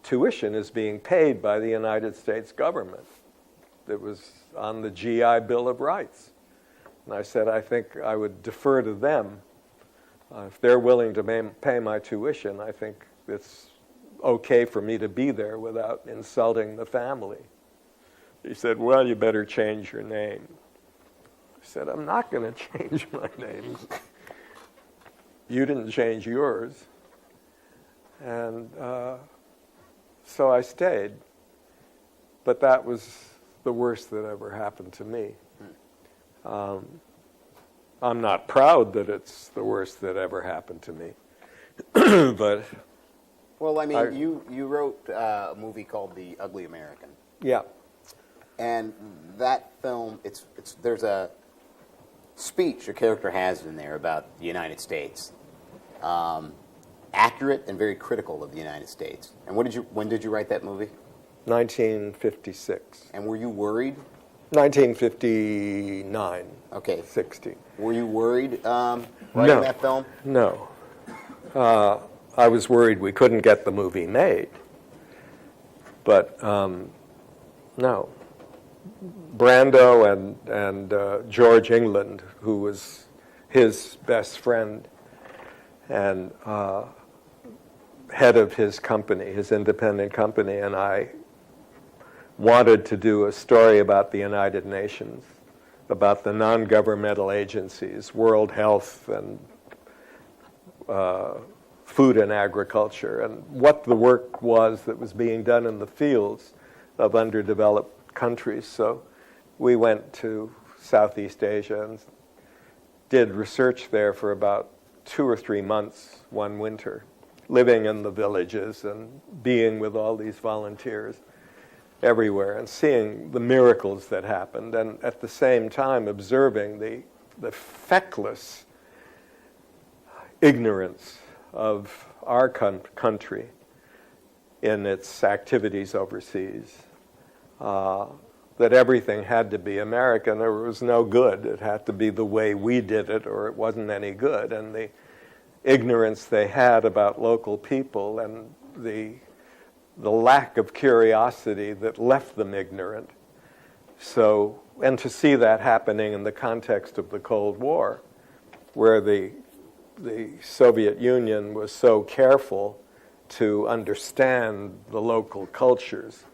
tuition is being paid by the United States government. It was on the GI Bill of Rights. And I said, I think I would defer to them. If they're willing to pay my tuition, I think it's okay for me to be there without insulting the family. He said, well, you better change your name. I said, I'm not going to change my name. You didn't change yours. And so I stayed. But that was the worst that ever happened to me. I'm not proud that it's the worst that ever happened to me. But well, I mean, you wrote a movie called The Ugly American. Yeah. And that film, there's a speech a character has in there about the United States, accurate and very critical of the United States. And when did you write that movie? 1956. And were you worried? 1959. Okay. 60. Were you worried writing that film? No. I was worried we couldn't get the movie made. But no. Brando and George England, who was his best friend and head of his company, his independent company, and I wanted to do a story about the United Nations, about the non-governmental agencies, World Health and Food and Agriculture, and what the work was that was being done in the fields of underdeveloped countries. So we went to Southeast Asia and did research there for about 2 or 3 months one winter, living in the villages and being with all these volunteers everywhere and seeing the miracles that happened, and at the same time observing the feckless ignorance of our country in its activities overseas, that everything had to be American. There was no good. It had to be the way we did it or it wasn't any good. And the ignorance they had about local people and the lack of curiosity that left them ignorant. So, and to see that happening in the context of the Cold War, where the Soviet Union was so careful to understand the local cultures,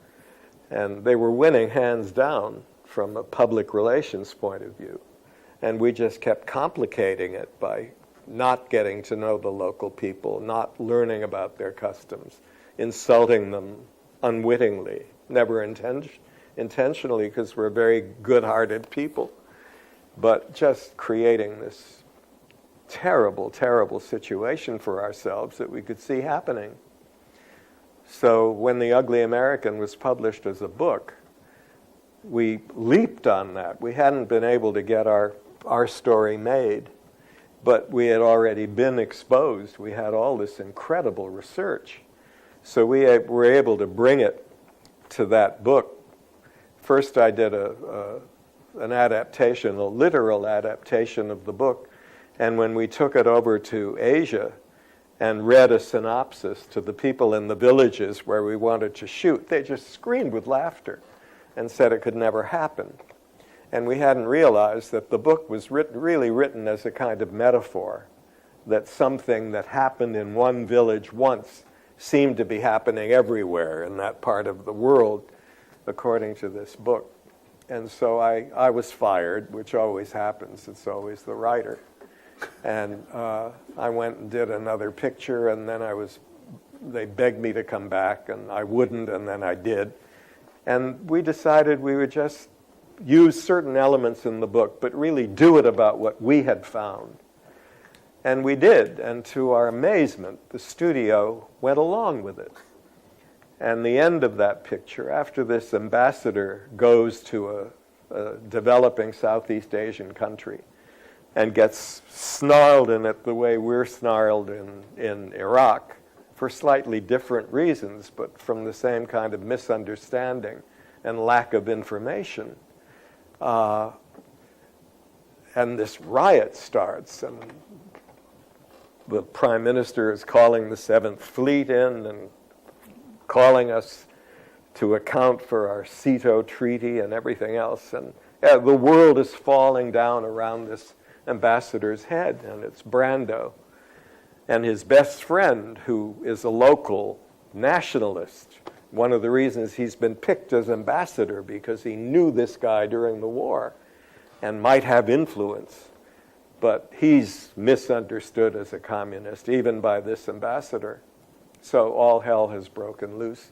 and they were winning hands down from a public relations point of view. And we just kept complicating it by not getting to know the local people, not learning about their customs, insulting them unwittingly, never intentionally, because we're very good-hearted people, but just creating this terrible, terrible situation for ourselves that we could see happening. So when The Ugly American was published as a book, we leaped on that. We hadn't been able to get our story made, but we had already been exposed. We had all this incredible research. So we were able to bring it to that book. First I did an adaptation, a literal adaptation of the book, and when we took it over to Asia and read a synopsis to the people in the villages where we wanted to shoot, they just screamed with laughter and said it could never happen. And we hadn't realized that the book was really written as a kind of metaphor, that something that happened in one village once seemed to be happening everywhere in that part of the world, according to this book. And so I was fired, which always happens. It's always the writer. And I went and did another picture, and then they begged me to come back, and I wouldn't, and then I did. And we decided we would just use certain elements in the book, but really do it about what we had found. And we did, and to our amazement, the studio went along with it. And the end of that picture, after this ambassador goes to a developing Southeast Asian country and gets snarled in it the way we're snarled in Iraq, for slightly different reasons, but from the same kind of misunderstanding and lack of information. And this riot starts, and the Prime Minister is calling the 7th Fleet in and calling us to account for our CETO treaty and everything else. And the world is falling down around this ambassador's head, and it's Brando. And his best friend, who is a local nationalist, one of the reasons he's been picked as ambassador, because he knew this guy during the war and might have influence. But he's misunderstood as a communist, even by this ambassador. So all hell has broken loose.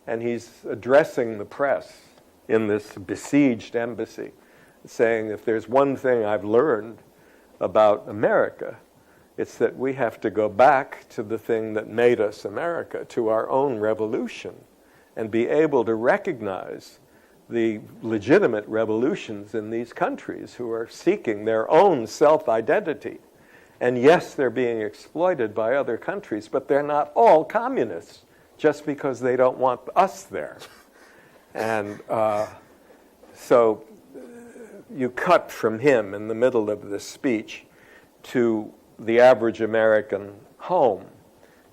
And he's addressing the press in this besieged embassy, saying, if there's one thing I've learned about America, it's that we have to go back to the thing that made us America, to our own revolution, and be able to recognize the legitimate revolutions in these countries who are seeking their own self-identity. And yes, they're being exploited by other countries, but they're not all communists just because they don't want us there. And so you cut from him in the middle of this speech to the average American home.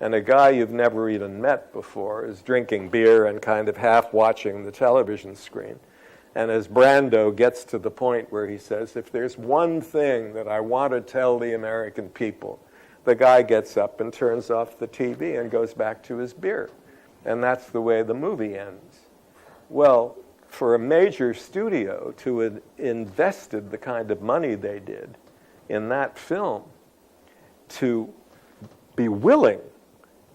And a guy you've never even met before is drinking beer and kind of half watching the television screen. And as Brando gets to the point where he says, if there's one thing that I want to tell the American people, the guy gets up and turns off the TV and goes back to his beer. And that's the way the movie ends. Well, for a major studio to have invested the kind of money they did in that film, to be willing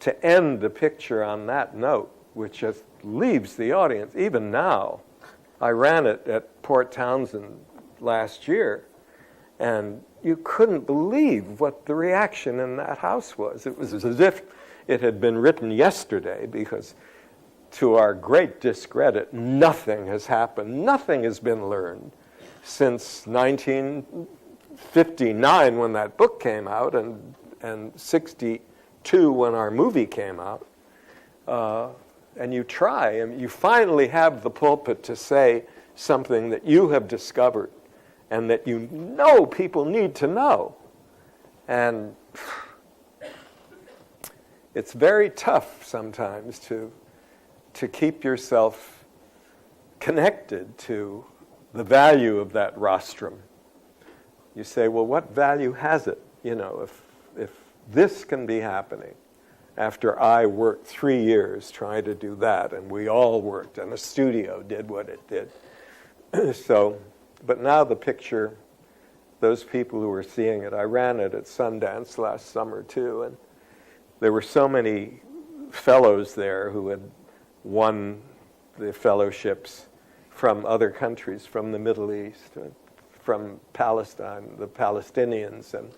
to end the picture on that note, which just leaves the audience, even now. I ran it at Port Townsend last year, and you couldn't believe what the reaction in that house was. It was as if it had been written yesterday, because to our great discredit, nothing has happened. Nothing has been learned since 1959 when that book came out, and 62 when our movie came out. And you try, and you finally have the pulpit to say something that you have discovered and that you know people need to know. And it's very tough sometimes to keep yourself connected to the value of that rostrum. You say, well, what value has it? You know, if this can be happening after I worked 3 years trying to do that, and we all worked, and the studio did what it did. So, but now the picture, those people who were seeing it, I ran it at Sundance last summer too, and there were so many fellows there who had won the fellowships from other countries, from the Middle East, from Palestine, the Palestinians, and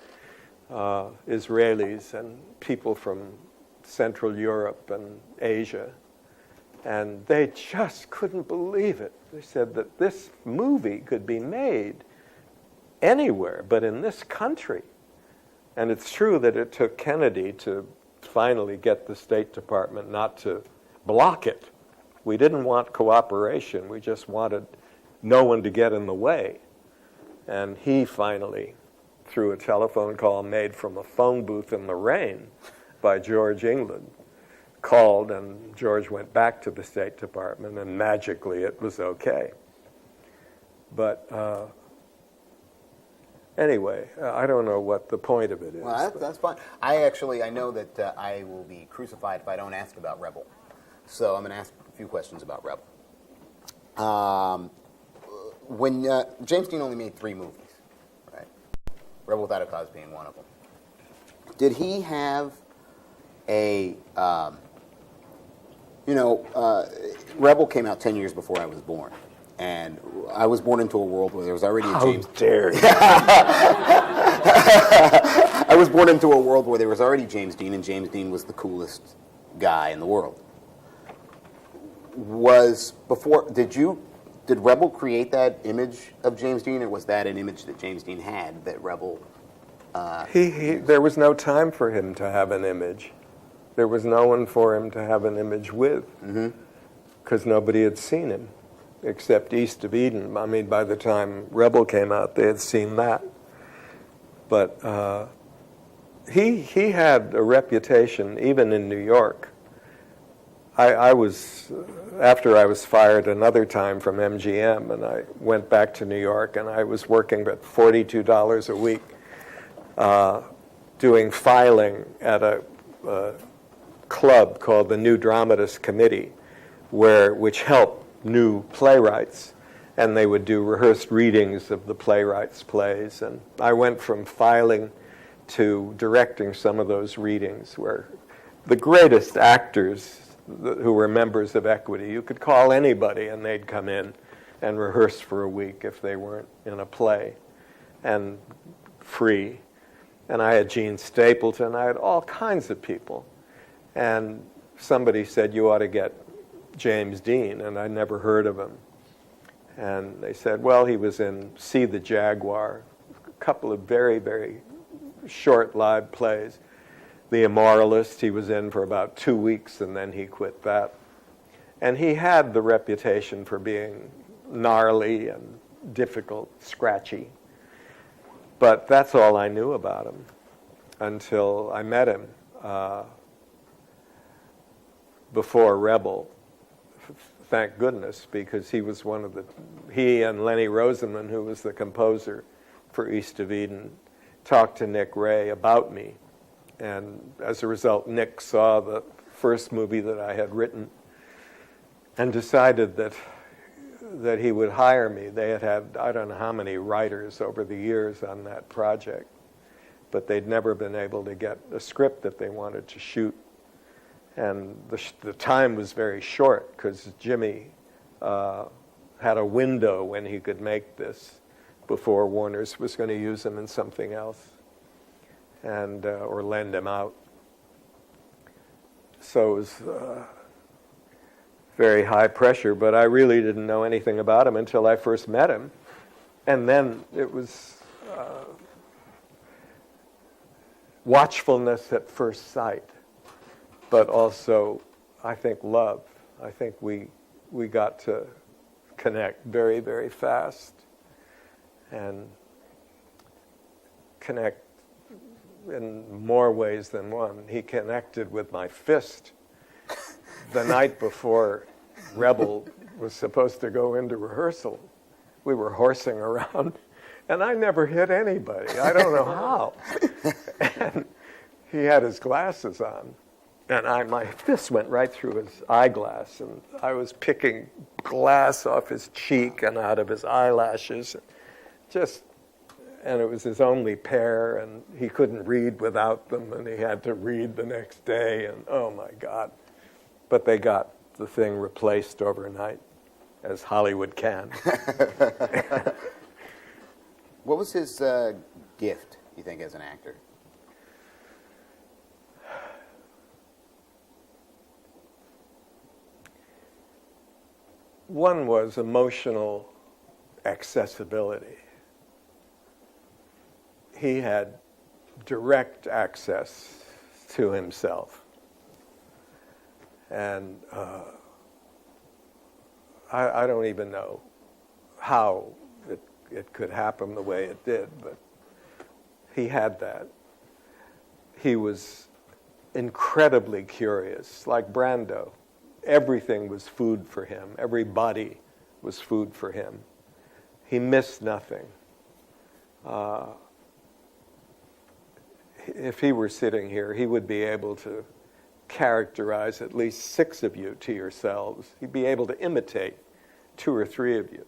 Israelis, and people from Central Europe and Asia. And they just couldn't believe it. They said that this movie could be made anywhere but in this country. And it's true that it took Kennedy to finally get the State Department not to block it. We didn't want cooperation. We just wanted no one to get in the way. And he finally, through a telephone call made from a phone booth in the rain by George England, called, and George went back to the State Department, and magically it was okay. But anyway, I don't know what the point of it is. Well, that's fine. I know that I will be crucified if I don't ask about Rebel. So I'm going to ask a few questions about Rebel. When James Dean only made 3 movies, right? Rebel Without a Cause being one of them. Did he have a, Rebel came out 10 years before I was born. And I was born into a world where there was already a James... How dare you? I was born into a world where there was already James Dean, and James Dean was the coolest guy in the world. Did Rebel create that image of James Dean, or was that an image that James Dean had that Rebel... There was no time for him to have an image. There was no one for him to have an image with, because nobody had seen him, except East of Eden. I mean, by the time Rebel came out, they had seen that. But he had a reputation, even in New York. I was, after I was fired another time from MGM, and I went back to New York, and I was working at $42 a week, doing filing at a club called the New Dramatist Committee, which helped new playwrights, and they would do rehearsed readings of the playwrights' plays. And I went from filing to directing some of those readings, where the greatest actors who were members of Equity, you could call anybody and they'd come in and rehearse for a week if they weren't in a play, and free. And I had Gene Stapleton, I had all kinds of people. And somebody said, you ought to get James Dean, and I'd never heard of him. And they said, well, he was in See the Jaguar, a couple of very, very short-lived plays. The Immoralist, he was in for about 2 weeks, and then he quit that. And he had the reputation for being gnarly and difficult, scratchy. But that's all I knew about him until I met him before Rebel. thank goodness, because he was he and Lenny Rosenman, who was the composer for East of Eden, talked to Nick Ray about me. And as a result, Nick saw the first movie that I had written and decided that he would hire me. They had I don't know how many writers over the years on that project, but they'd never been able to get a script that they wanted to shoot. And the time was very short because Jimmy had a window when he could make this before Warner's was going to use him in something else, and or lend him out. So it was very high pressure, but I really didn't know anything about him until I first met him. And then it was watchfulness at first sight, but also, I think, love. I think we got to connect very, very fast, and connect in more ways than one. He connected with my fist the night before Rebel was supposed to go into rehearsal. We were horsing around, and I never hit anybody. I don't know how. And he had his glasses on, and my fist went right through his eyeglass, and I was picking glass off his cheek and out of his eyelashes. And it was his only pair, and he couldn't read without them, and he had to read the next day, and oh my God. But they got the thing replaced overnight, as Hollywood can. What was his gift, you think, as an actor? One was emotional accessibility. He had direct access to himself. And I don't even know how it could happen the way it did, but he had that. He was incredibly curious, like Brando. Everything was food for him. Everybody was food for him. He missed nothing. If he were sitting here, he would be able to characterize at least 6 of you to yourselves. He'd be able to imitate 2 or 3 of you.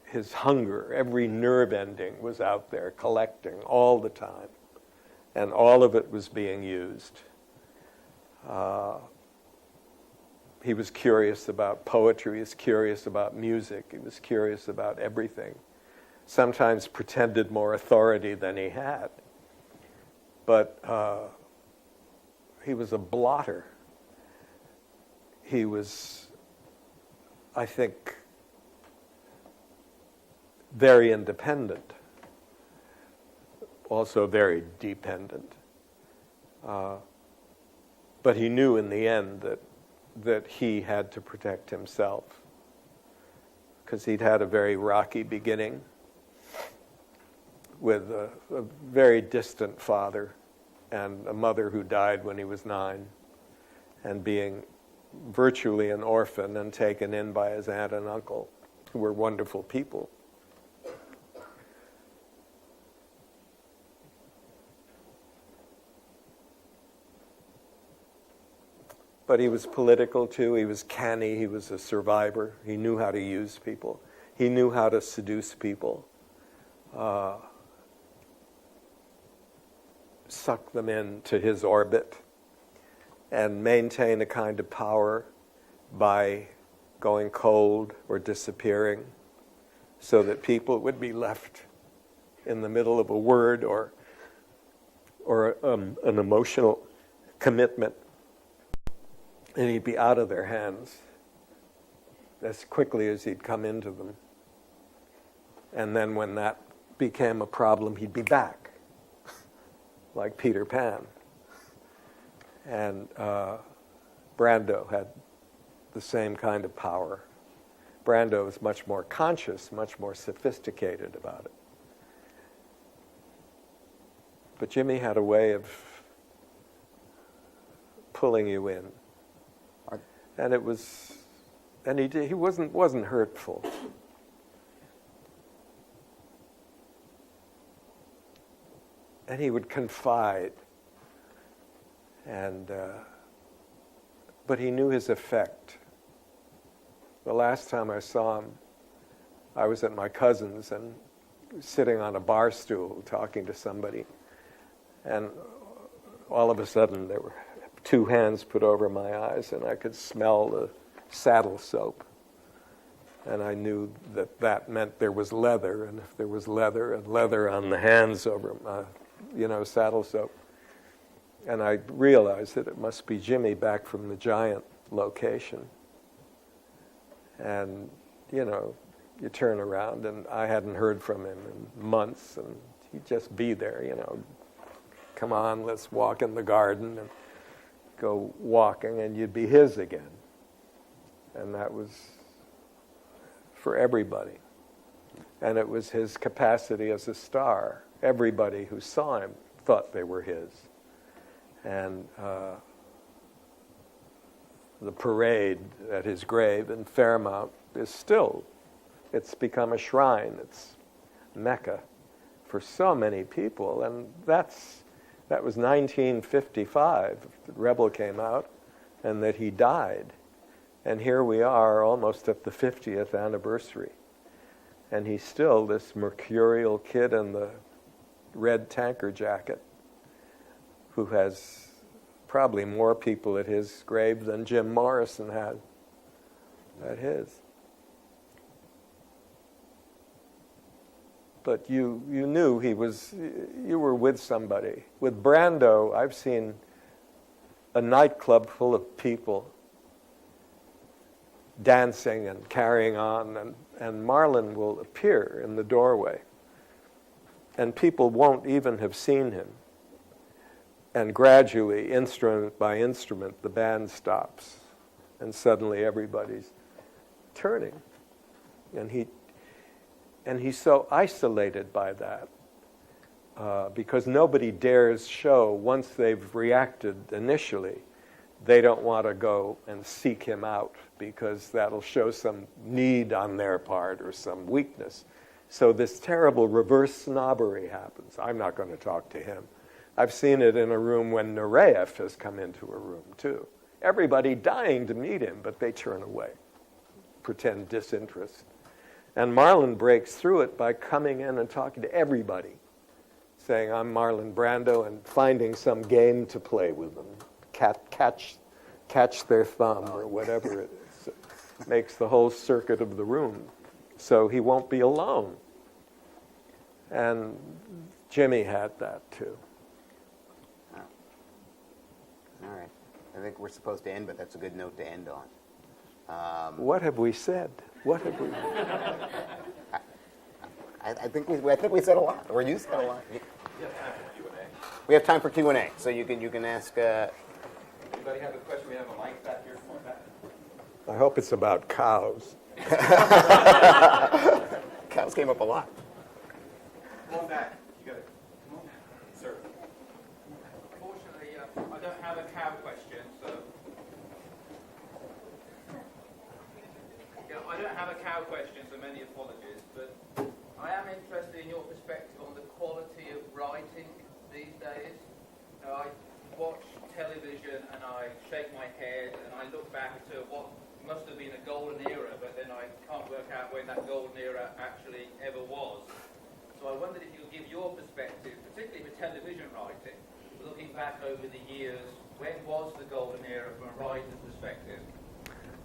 His hunger, every nerve ending was out there collecting all the time, and all of it was being used. He was curious about poetry, he was curious about music, he was curious about everything. Sometimes pretended more authority than he had. But he was a blotter. He was, I think, very independent, also very dependent. But he knew in the end that he had to protect himself, because he'd had a very rocky beginning with a very distant father and a mother who died when he was 9, and being virtually an orphan and taken in by his aunt and uncle, who were wonderful people. But he was political too. He was canny. He was a survivor. He knew how to use people. He knew how to seduce people. Suck them into his orbit and maintain a kind of power by going cold or disappearing, so that people would be left in the middle of a word or an emotional commitment, and he'd be out of their hands as quickly as he'd come into them. And then when that became a problem, he'd be back, like Peter Pan. And Brando had the same kind of power. Brando was much more conscious, much more sophisticated about it. But Jimmy had a way of pulling you in And it was, and he wasn't hurtful. And he would confide, but he knew his effect. The last time I saw him, I was at my cousin's and sitting on a bar stool talking to somebody, and all of a sudden there were 2 hands put over my eyes, and I could smell the saddle soap. And I knew that meant there was leather, and if there was leather and leather on the hands over my, saddle soap. And I realized that it must be Jimmy back from the Giant location. And, you turn around, and I hadn't heard from him in months, and he'd just be there, come on, let's walk in the garden, and go walking, and you'd be his again. And that was for everybody. And it was his capacity as a star. Everybody who saw him thought they were his. And the parade at his grave in Fairmount is still, it's become a shrine. It's Mecca for so many people. And that was 1955, the Rebel came out, and that he died. And here we are almost at the 50th anniversary. And he's still this mercurial kid in the red tanker jacket who has probably more people at his grave than Jim Morrison had at his. But you knew you were with somebody. With Brando, I've seen a nightclub full of people dancing and carrying on, and Marlon will appear in the doorway, and people won't even have seen him. And gradually, instrument by instrument, the band stops, and suddenly everybody's turning. And he's so isolated by that, because nobody dares show, once they've reacted initially, they don't want to go and seek him out, because that'll show some need on their part or some weakness. So this terrible reverse snobbery happens. I'm not going to talk to him. I've seen it in a room when Nureyev has come into a room, too. Everybody dying to meet him, but they turn away, pretend disinterest. And Marlon breaks through it by coming in and talking to everybody, saying, I'm Marlon Brando, and finding some game to play with them. Catch their thumb or whatever it is. It makes the whole circuit of the room, so he won't be alone. And Jimmy had that too. Oh. All right. I think we're supposed to end, but that's a good note to end on. What have we said? What have we? I think we said a lot, or you said a lot. We have time for Q&A, so you can ask. Anybody have a question? We have a mic back here. Come on back. I hope it's about cows. Cows came up a lot. Come on back. You got it. Come on, sir. Unfortunately, I don't have a cow question, so. I don't have a cow question, so many apologies, but I am interested in your perspective on the quality of writing these days. I watch television and I shake my head and I look back to what must have been a golden era, but then I can't work out when that golden era actually ever was. So I wondered if you could give your perspective, particularly with television writing, looking back over the years, when was the golden era from a writer's perspective?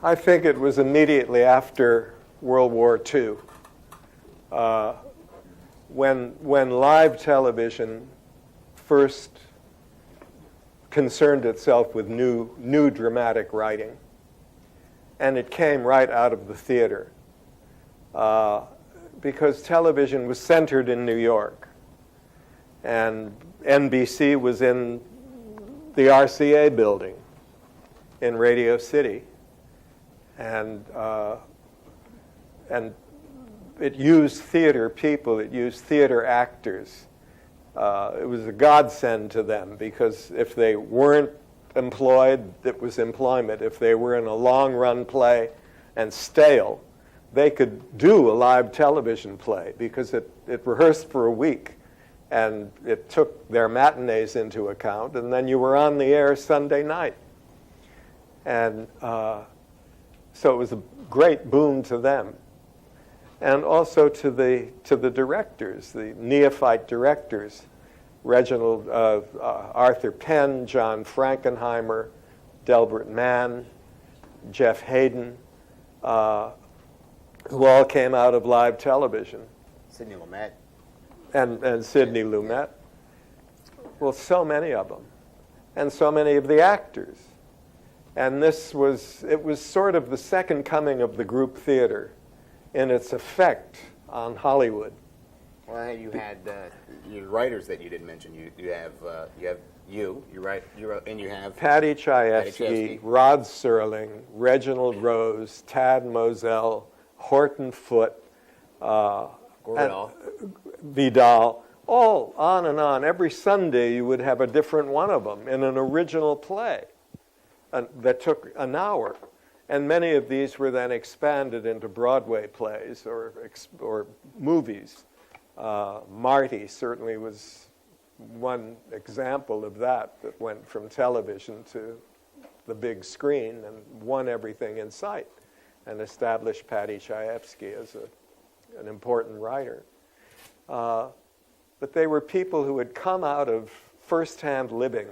I think it was immediately after World War II, when live television first concerned itself with new dramatic writing, and it came right out of the theater, because television was centered in New York, and NBC was in the RCA building in Radio City. And it used theater people, it used theater actors. It was a godsend to them, because if they weren't employed, it was employment. If they were in a long-run play and stale, they could do a live television play because it rehearsed for a week, and it took their matinees into account, and then you were on the air Sunday night. And so it was a great boon to them. And also to the directors, the neophyte directors, Reginald Arthur Penn, John Frankenheimer, Delbert Mann, Jeff Hayden, who all came out of live television. Sidney Lumet. And Sidney Lumet. Well, so many of them. And so many of the actors. And it was sort of the second coming of the group theater in its effect on Hollywood. Well, you had your writers that you didn't mention. You write, and you have Patty Chayefsky, Rod Serling, Reginald Rose, Tad Moselle, Horton Foote, Vidal, all on and on. Every Sunday you would have a different one of them in an original play that took an hour. And many of these were then expanded into Broadway plays or movies. Marty certainly was one example of that went from television to the big screen and won everything in sight and established Patty Chayefsky as an important writer. But they were people who had come out of first-hand living.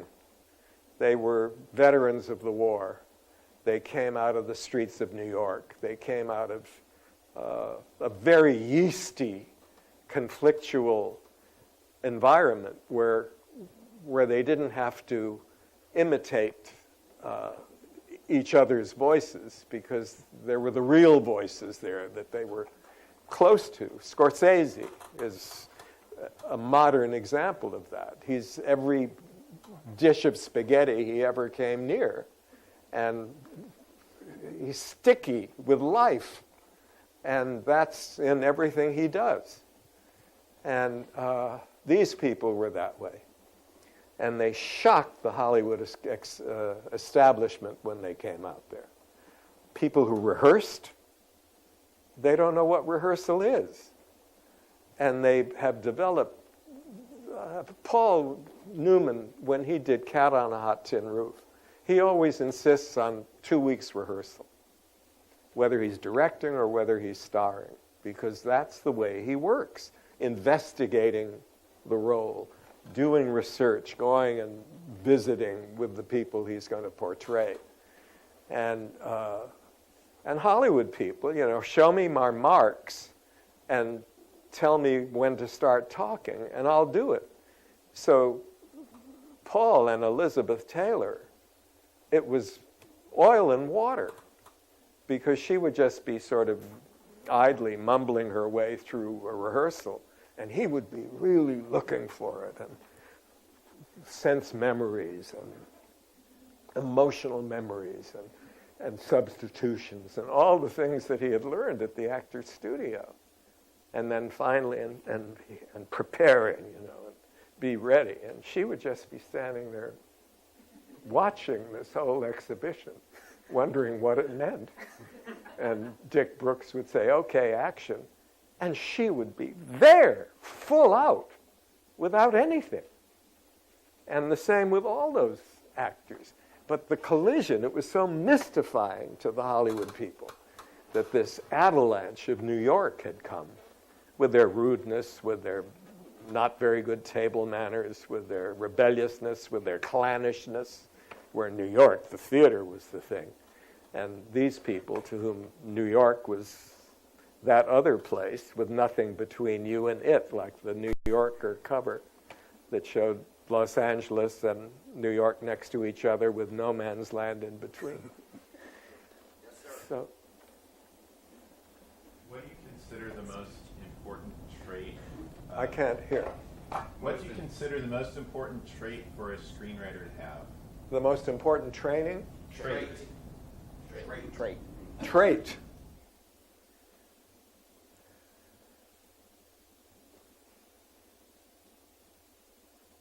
They were veterans of the war. They came out of the streets of New York. They came out of a very yeasty, conflictual environment where they didn't have to imitate each other's voices because there were the real voices there that they were close to. Scorsese is a modern example of that. He's every dish of spaghetti he ever came near. And he's sticky with life. And that's in everything he does. And these people were that way. And they shocked the Hollywood establishment when they came out there. People who rehearsed, they don't know what rehearsal is. And they have developed, Paul Newman, when he did Cat on a Hot Tin Roof, he always insists on 2 weeks rehearsal, whether he's directing or whether he's starring, because that's the way he works, investigating the role, doing research, going and visiting with the people he's going to portray. And Hollywood people, show me my marks and tell me when to start talking, and I'll do it. So Paul and Elizabeth Taylor, it was oil and water, because she would just be sort of idly mumbling her way through a rehearsal, and he would be really looking for it and sense memories and emotional memories and substitutions and all the things that he had learned at the Actors Studio. And then finally, and preparing, and be ready. And she would just be standing there watching this whole exhibition, wondering what it meant. And Dick Brooks would say, okay, action. And she would be there, full out, without anything. And the same with all those actors. But the collision, it was so mystifying to the Hollywood people that this avalanche of New York had come with their rudeness, with their not very good table manners, with their rebelliousness, with their clannishness, where New York, the theater, was the thing. And these people, to whom New York was that other place with nothing between you and it, like the New Yorker cover that showed Los Angeles and New York next to each other with no man's land in between. Yes, sir. So, what do you consider the most important trait? I can't hear. What do you consider the most important trait for a screenwriter to have? The most important training? Trait. Trait.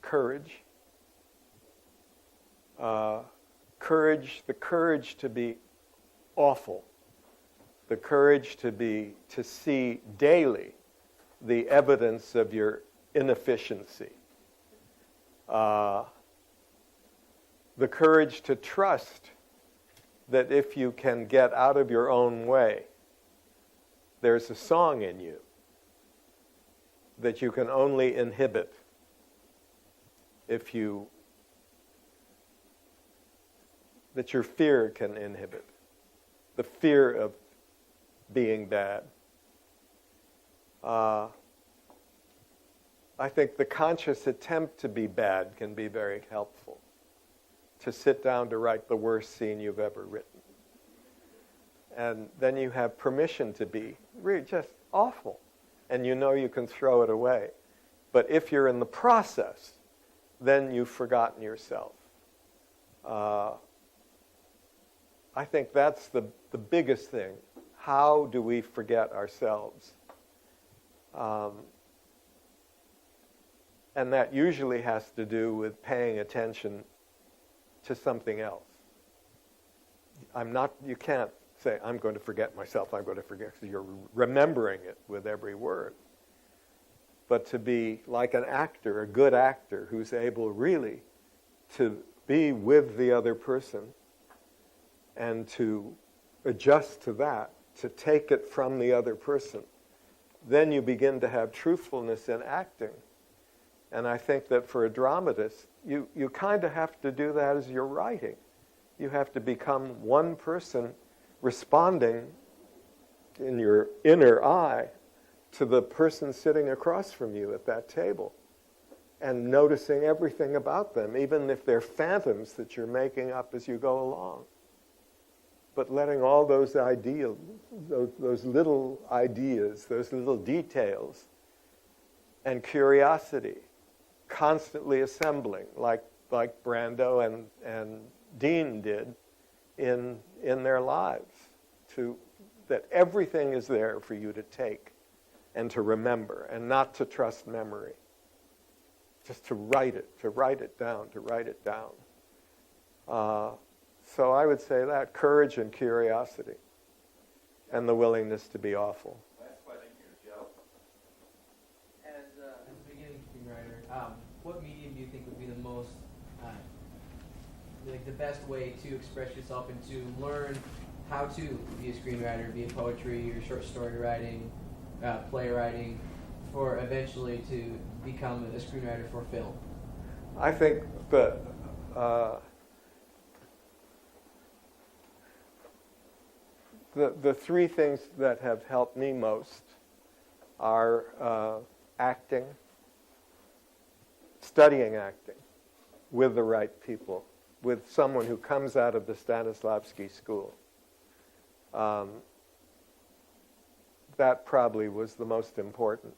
Courage. the courage to be awful, the courage to see daily the evidence of your inefficiency, the courage to trust that if you can get out of your own way, there's a song in you that you can only inhibit that your fear can inhibit, the fear of being bad. I think the conscious attempt to be bad can be very helpful. To sit down to write the worst scene you've ever written. And then you have permission to be really just awful. And you know you can throw it away. But if you're in the process, then you've forgotten yourself. I think that's the biggest thing. How do we forget ourselves? And that usually has to do with paying attention to something else. You can't say, I'm going to forget myself, I'm going to forget, because you're remembering it with every word. But to be like an actor, a good actor, who's able really to be with the other person and to adjust to that, to take it from the other person, then you begin to have truthfulness in acting. And I think that for a dramatist, you kind of have to do that as you're writing. You have to become one person responding in your inner eye to the person sitting across from you at that table and noticing everything about them, even if they're phantoms that you're making up as you go along. But letting all those ideas, those little ideas, those little details, and curiosity, constantly assembling, like Brando and Dean did in their lives, that everything is there for you to take and to remember, and not to trust memory. Just to write it down. So I would say that, courage and curiosity, and the willingness to be awful. Last question here, Joe. As a beginning screenwriter, what medium do you think would be the most, the best way to express yourself and to learn how to be a screenwriter, be a poetry or short story writing, playwriting, for eventually to become a screenwriter for film? I think that the three things that have helped me most are acting, studying acting with the right people, with someone who comes out of the Stanislavski school. That probably was the most important.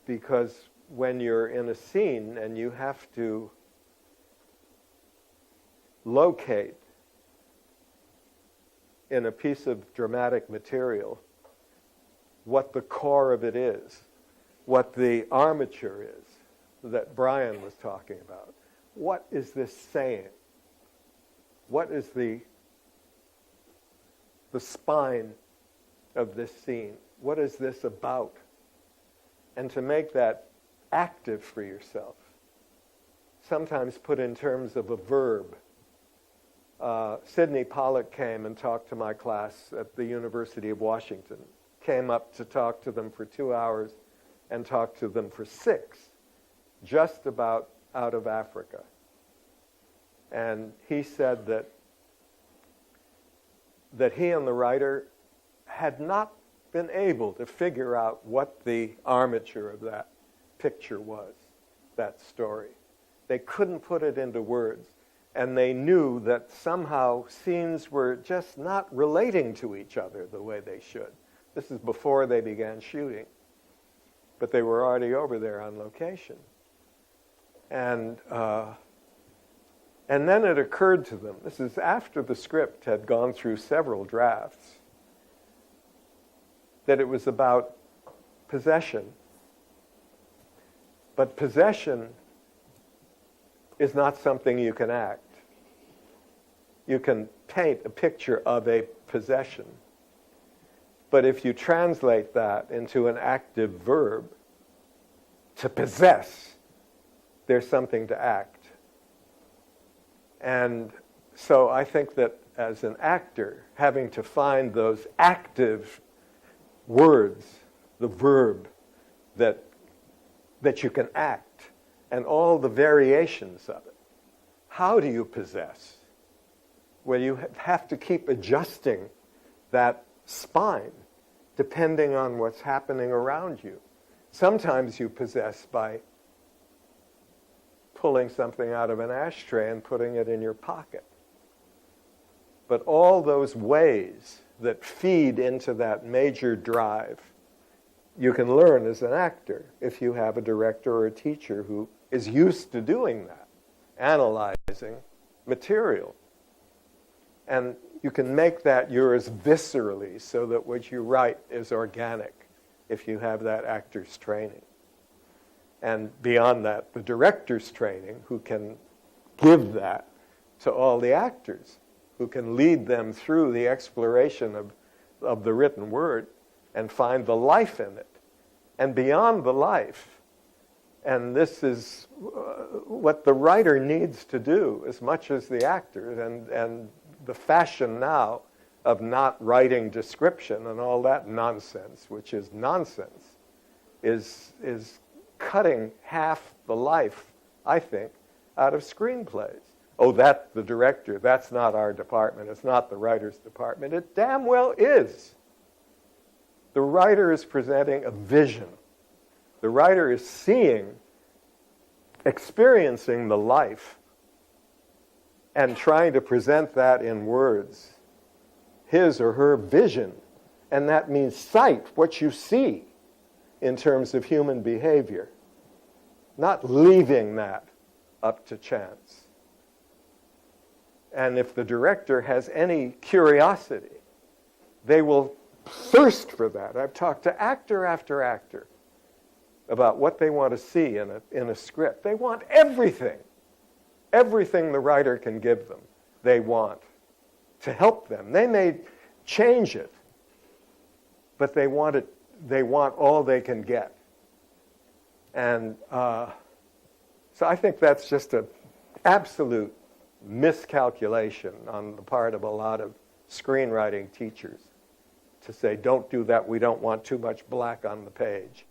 Because when you're in a scene and you have to locate in a piece of dramatic material what the core of it is, what the armature is that Brian was talking about. What is this saying? What is the spine of this scene? What is this about? And to make that active for yourself, sometimes put in terms of a verb. Sidney Pollack came and talked to my class at the University of Washington, came up to talk to them for 2 hours and talked to them for 6, just about out of Africa. And he said that he and the writer had not been able to figure out what the armature of that picture was, that story. They couldn't put it into words. And they knew that somehow scenes were just not relating to each other the way they should. This is before they began shooting. But they were already over there on location. And then it occurred to them, this is after the script had gone through several drafts, that it was about possession. But possession is not something you can act. you can paint a picture of a possession. But if you translate that into an active verb, to possess, there's something to act. And so I think that as an actor, having to find those active words, the verb that you can act, and all the variations of it. How do you possess? Well, you have to keep adjusting that spine depending on what's happening around you. Sometimes you possess by pulling something out of an ashtray and putting it in your pocket. But all those ways that feed into that major drive, you can learn as an actor if you have a director or a teacher who is used to doing that, analyzing material. And you can make that yours viscerally so that what you write is organic if you have that actor's training. And beyond that, the director's training, who can give that to all the actors, who can lead them through the exploration of the written word and find the life in it. And beyond the life, and this is what the writer needs to do as much as the actor, and the fashion now of not writing description and all that nonsense, which is nonsense, is cutting half the life, I think, out of screenplays. Oh, that's the director. That's not our department. It's not the writer's department. It damn well is. The writer is presenting a vision. The writer is seeing, experiencing the life, and trying to present that in words, his or her vision. And that means sight, what you see in terms of human behavior, not leaving that up to chance. And if the director has any curiosity, they will thirst for that. I've talked to actor after actor about what they want to see in a script. They want everything. Everything the writer can give them, they want to help them. They may change it, but they want it. They want all they can get. And so I think that's just an absolute miscalculation on the part of a lot of screenwriting teachers to say, don't do that, we don't want too much black on the page.